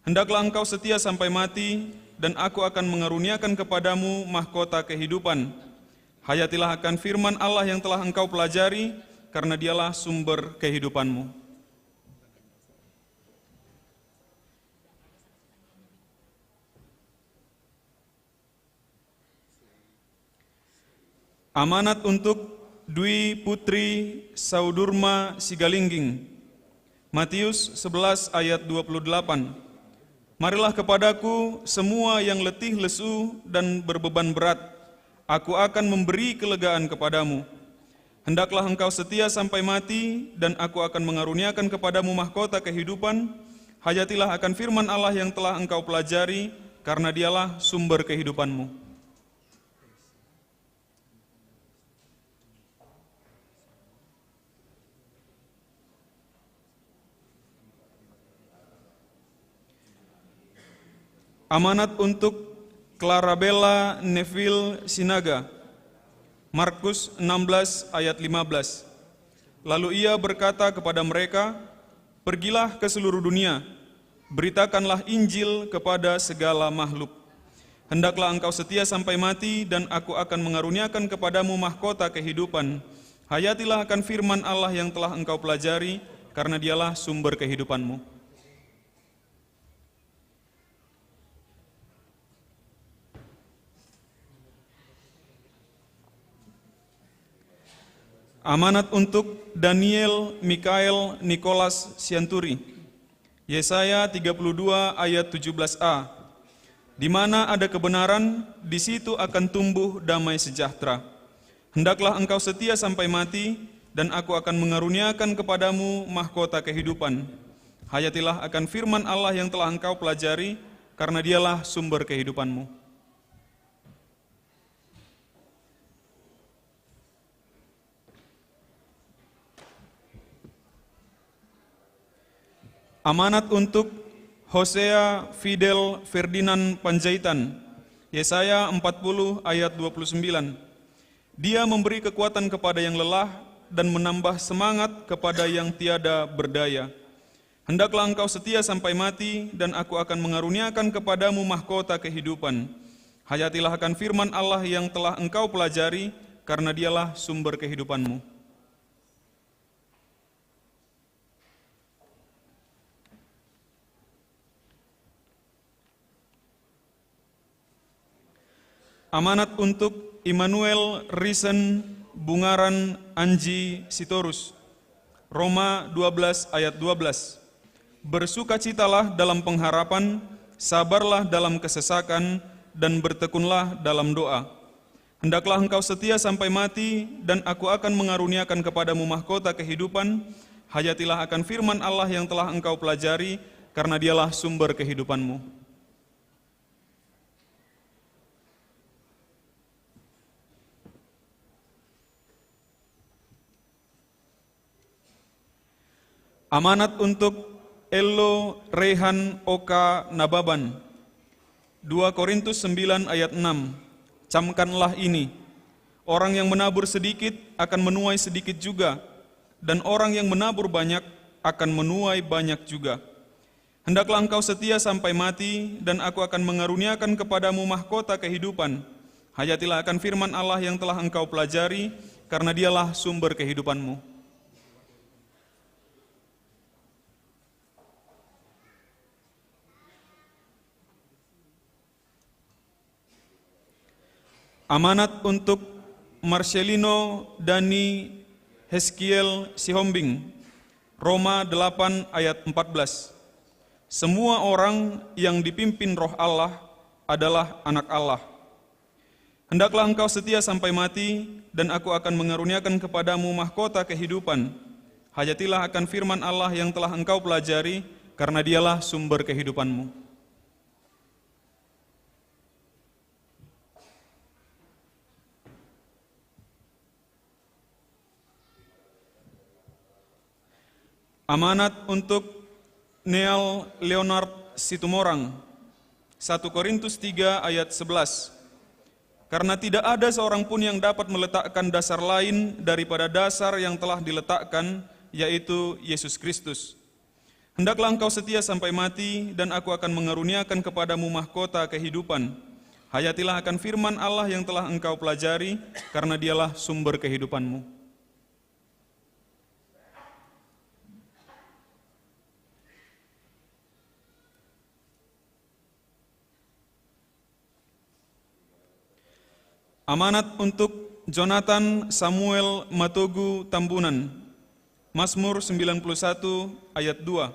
Hendaklah engkau setia sampai mati, dan aku akan mengaruniakan kepadamu mahkota kehidupan. Hayatilah akan firman Allah yang telah engkau pelajari, karena dialah sumber kehidupanmu. Amanat untuk Dwi Putri Saudurma Sigalingging, Matius 11 ayat 28. Marilah kepadaku semua yang letih lesu dan berbeban berat, aku akan memberi kelegaan kepadamu. Hendaklah engkau setia sampai mati, dan aku akan mengaruniakan kepadamu mahkota kehidupan. Hayatilah akan firman Allah yang telah engkau pelajari, karena dialah sumber kehidupanmu. Amanat untuk Clarabella Neville Sinaga, Markus 16 ayat 15. Lalu ia berkata kepada mereka, pergilah ke seluruh dunia, beritakanlah Injil kepada segala makhluk. Hendaklah engkau setia sampai mati, dan aku akan mengaruniakan kepadamu mahkota kehidupan. Hayatilah akan firman Allah yang telah engkau pelajari, karena dialah sumber kehidupanmu. Amanat untuk Daniel Mikael Nicholas Sianturi, Yesaya 32 ayat 17a. Di mana ada kebenaran, di situ akan tumbuh damai sejahtera. Hendaklah engkau setia sampai mati, dan aku akan mengaruniakan kepadamu mahkota kehidupan. Hayatilah akan firman Allah yang telah engkau pelajari, karena dialah sumber kehidupanmu. Amanat untuk Hosea Fidel Ferdinand Panjaitan, Yesaya 40 ayat 29. Dia memberi kekuatan kepada yang lelah dan menambah semangat kepada yang tiada berdaya. Hendaklah engkau setia sampai mati, dan aku akan mengaruniakan kepadamu mahkota kehidupan. Hayatilah akan firman Allah yang telah engkau pelajari, karena dialah sumber kehidupanmu. Amanat untuk Immanuel Risen Bungaran Anji Sitorus, Roma 12 ayat 12. Bersukacitalah dalam pengharapan, sabarlah dalam kesesakan, dan bertekunlah dalam doa. Hendaklah engkau setia sampai mati, dan aku akan mengaruniakan kepadamu mahkota kehidupan. Hayatilah akan firman Allah yang telah engkau pelajari, karena dialah sumber kehidupanmu. Amanat untuk Elo Rehan Oka Nababan, 2 Korintus 9 ayat 6. Camkanlah ini, orang yang menabur sedikit akan menuai sedikit juga, dan orang yang menabur banyak akan menuai banyak juga. Hendaklah engkau setia sampai mati, dan aku akan mengaruniakan kepadamu mahkota kehidupan. Hayatilah akan firman Allah yang telah engkau pelajari, karena dialah sumber kehidupanmu. Amanat untuk Marcelino Dani Heskiel Sihombing, Roma 8 ayat 14. Semua orang yang dipimpin roh Allah adalah anak Allah. Hendaklah engkau setia sampai mati, dan aku akan mengaruniakan kepadamu mahkota kehidupan. Hayatilah akan firman Allah yang telah engkau pelajari, karena dialah sumber kehidupanmu. Amanat untuk Neal Leonard Situmorang, 1 Korintus 3 ayat 11. Karena tidak ada seorang pun yang dapat meletakkan dasar lain daripada dasar yang telah diletakkan, yaitu Yesus Kristus. Hendaklah engkau setia sampai mati, dan aku akan mengaruniakan kepadamu mahkota kehidupan. Hayatilah akan firman Allah yang telah engkau pelajari, karena dialah sumber kehidupanmu. Amanat untuk Jonathan Samuel Matogu Tambunan, Mazmur 91 ayat 2.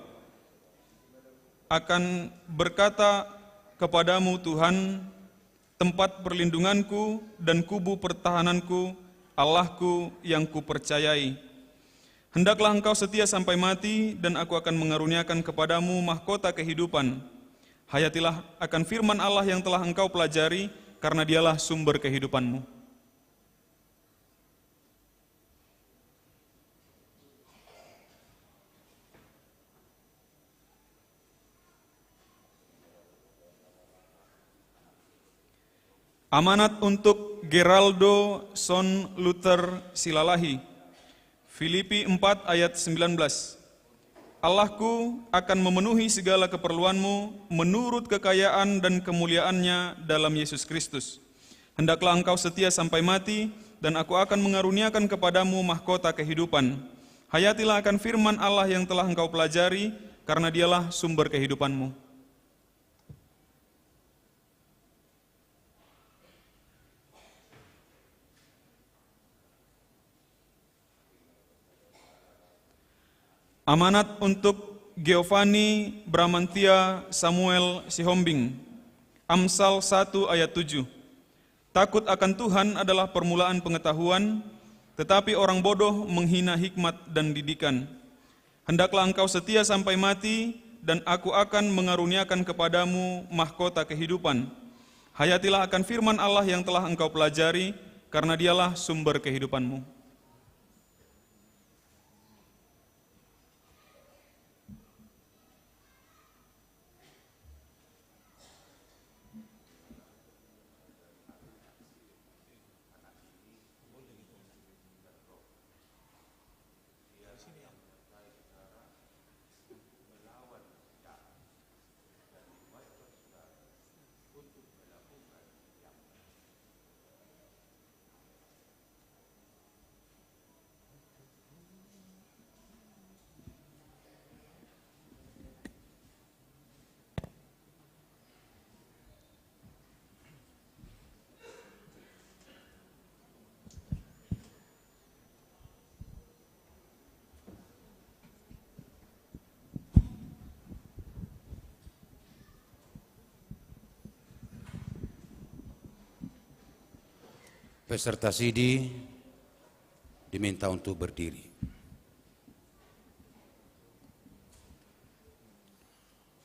Akan berkata kepadamu Tuhan, tempat perlindunganku dan kubu pertahananku, Allahku yang kupercayai. Hendaklah engkau setia sampai mati, dan aku akan mengaruniakan kepadamu mahkota kehidupan. Hayatilah akan firman Allah yang telah engkau pelajari, karena dialah sumber kehidupanmu. Amanat untuk Geraldo Son Luther Silalahi, Filipi 4 ayat 19. Allahku akan memenuhi segala keperluanmu menurut kekayaan dan kemuliaannya dalam Yesus Kristus. Hendaklah engkau setia sampai mati, dan aku akan mengaruniakan kepadamu mahkota kehidupan. Hayatilah akan firman Allah yang telah engkau pelajari, karena dialah sumber kehidupanmu. Amanat untuk Giovanni Bramantia Samuel Sihombing, Amsal 1 ayat 7. Takut akan Tuhan adalah permulaan pengetahuan, tetapi orang bodoh menghina hikmat dan didikan. Hendaklah engkau setia sampai mati, dan aku akan mengaruniakan kepadamu mahkota kehidupan. Hayatilah akan firman Allah yang telah engkau pelajari, karena dialah sumber kehidupanmu. Peserta sidi diminta untuk berdiri.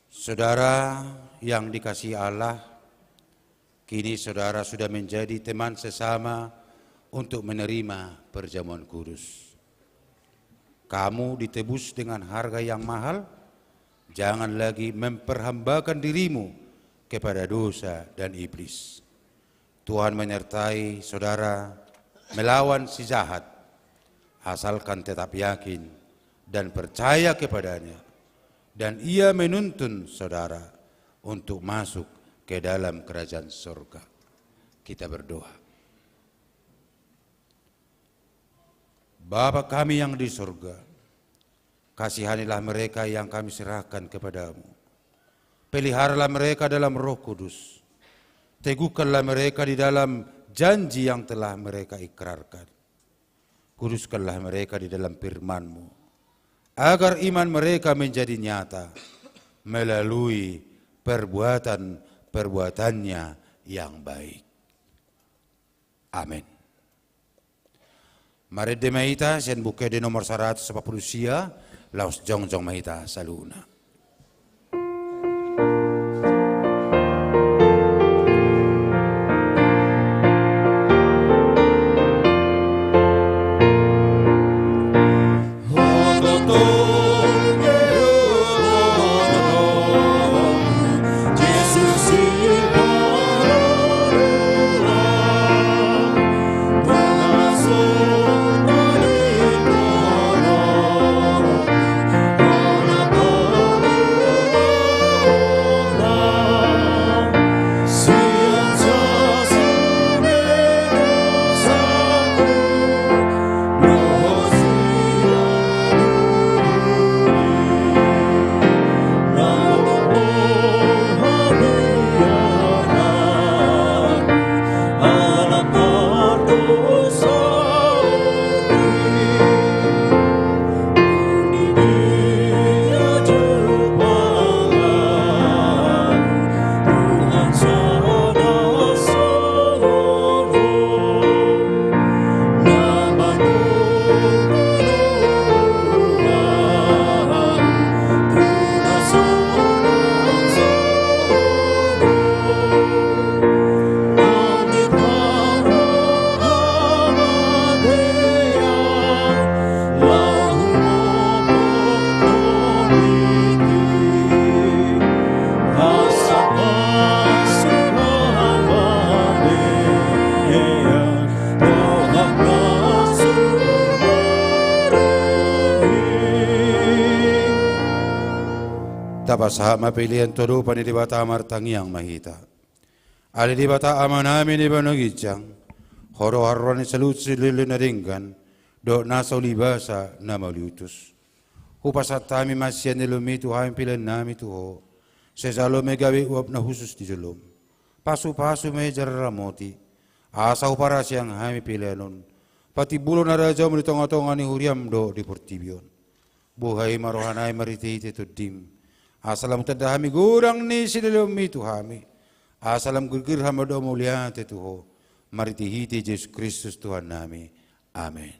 Saudara yang dikasihi Allah, kini saudara sudah menjadi teman sesama untuk menerima perjamuan kudus. Kamu ditebus dengan harga yang mahal, jangan lagi memperhambakan dirimu kepada dosa dan iblis. Tuhan menyertai saudara melawan si jahat, asalkan tetap yakin dan percaya kepadanya, dan ia menuntun saudara untuk masuk ke dalam kerajaan surga. Kita berdoa. Bapa kami yang di surga, kasihanilah mereka yang kami serahkan kepadamu. Peliharalah mereka dalam Roh Kudus. Teguhkanlah mereka di dalam janji yang telah mereka ikrarkan. Kuduskanlah mereka di dalam firman-Mu, agar iman mereka menjadi nyata melalui perbuatan-perbuatannya yang baik. Amin. Mari demaita sen buke di nomor 140 sia, laos jongjong mahita saluna. Tapasama pilihan todo pani di bata amartangiang mahita. Ali di bata amanami ni banagijang, horo haruan ni salut silili na ringgan, do nasa ulibasa na maliutus. Hupasat tami masyan ni lumitu haim pilihan nami tuho, sezalo me gawi uap na husus di jalom. Pasu-pasu me jararamoti, asa upara siyang haimi pilihanon, pati bulo na raja mo nitong-atong ni huriam do di portibion. Buhay marohanay marititi to dim. Asalam tadahami gurang ni sinilom itu hami. Asalam gurgir hamado mulia Tuhan. Mari tihiti Yesus Kristus Tuhan nami. Amin.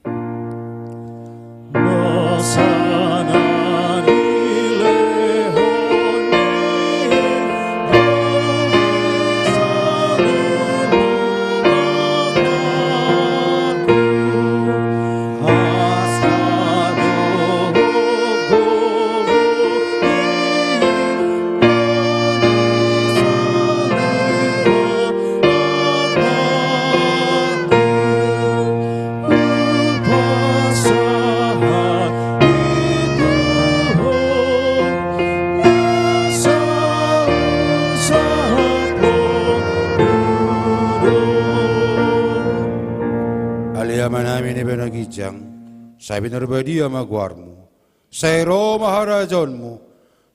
Saya binarbadia magwarmu, saya ro maharajanmu,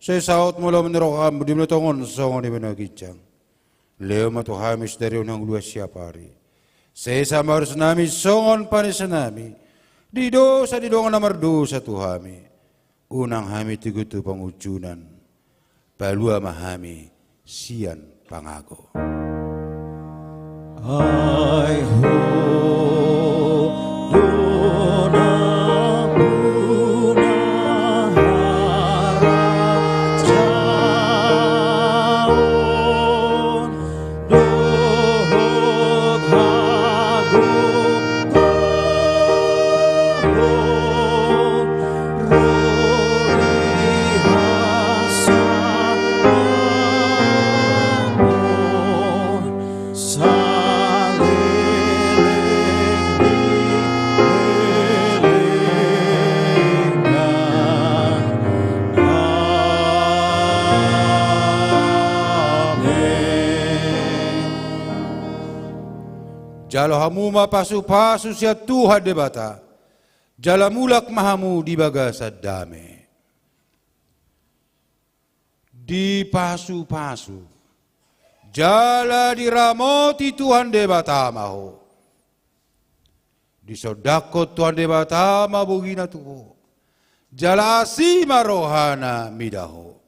saya saot mula menerokam di menetongon songon di benagijang. Leo matuhamis dari unang luas siapari. Saya sama harus nami songon panisanami, di dosa di dongan namar dosa tuhami. Unang hami tigutu pengujunan, balua mahami sian pangago. Hai ho dona Jalo hamu pasu-pasu sia Tuhan debata. Jala mulak mahamu di bagasa dame. Di pasu-pasu. Jala diramoti Tuhan debata maho. Di sodako Tuhan debata mabugina tuho. Jala asima rohana midaho.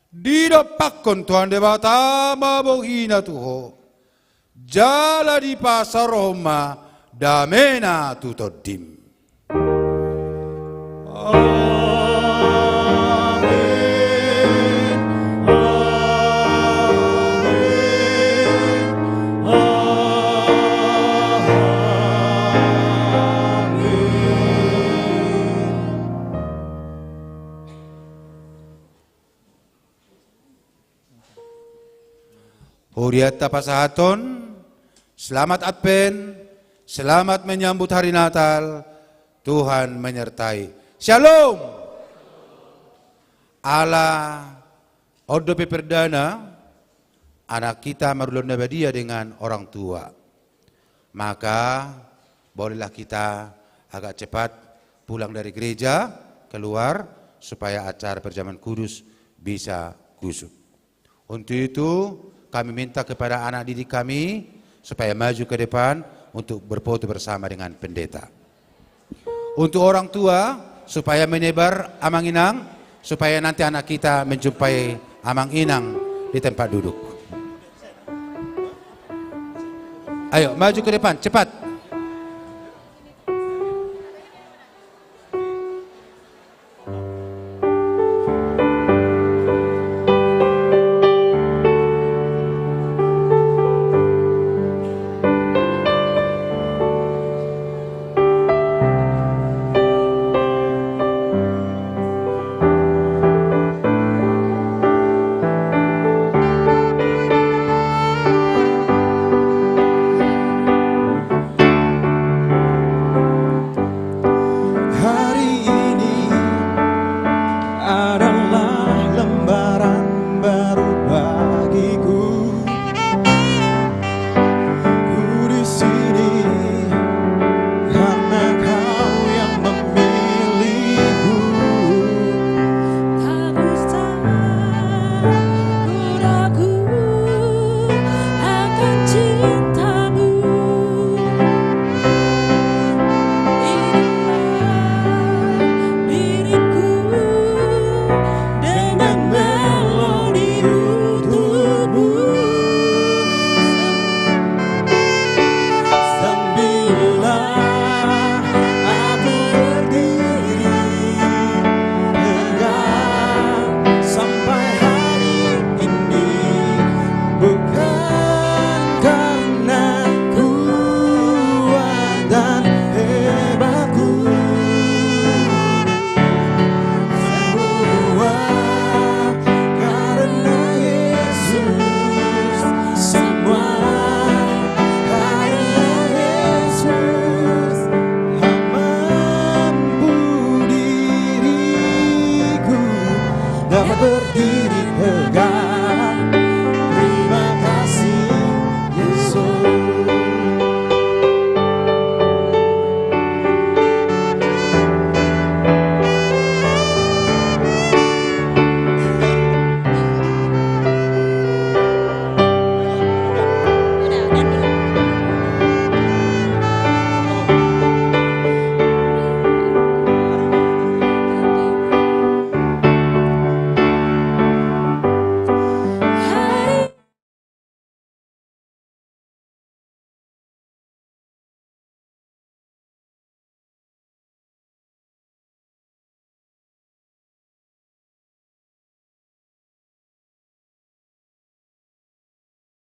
Di dapakon Tuhan debata mabugina tuho. Jala di pasar Roma damena tutodim. Huriat tapasahaton. Selamat Advent, selamat menyambut hari Natal, Tuhan menyertai. Shalom. Allah odope perdana, anak kita marulun nabadia dengan orang tua. Maka bolehlah kita agak cepat pulang dari gereja, keluar, supaya acara perjamuan kudus bisa kusuk. Untuk itu kami minta kepada anak didik kami, supaya maju ke depan untuk berfoto bersama dengan pendeta. Untuk orang tua, supaya menyebar amang-inang, supaya nanti anak kita menjumpai amang-inang di tempat duduk. Ayo, maju ke depan, cepat.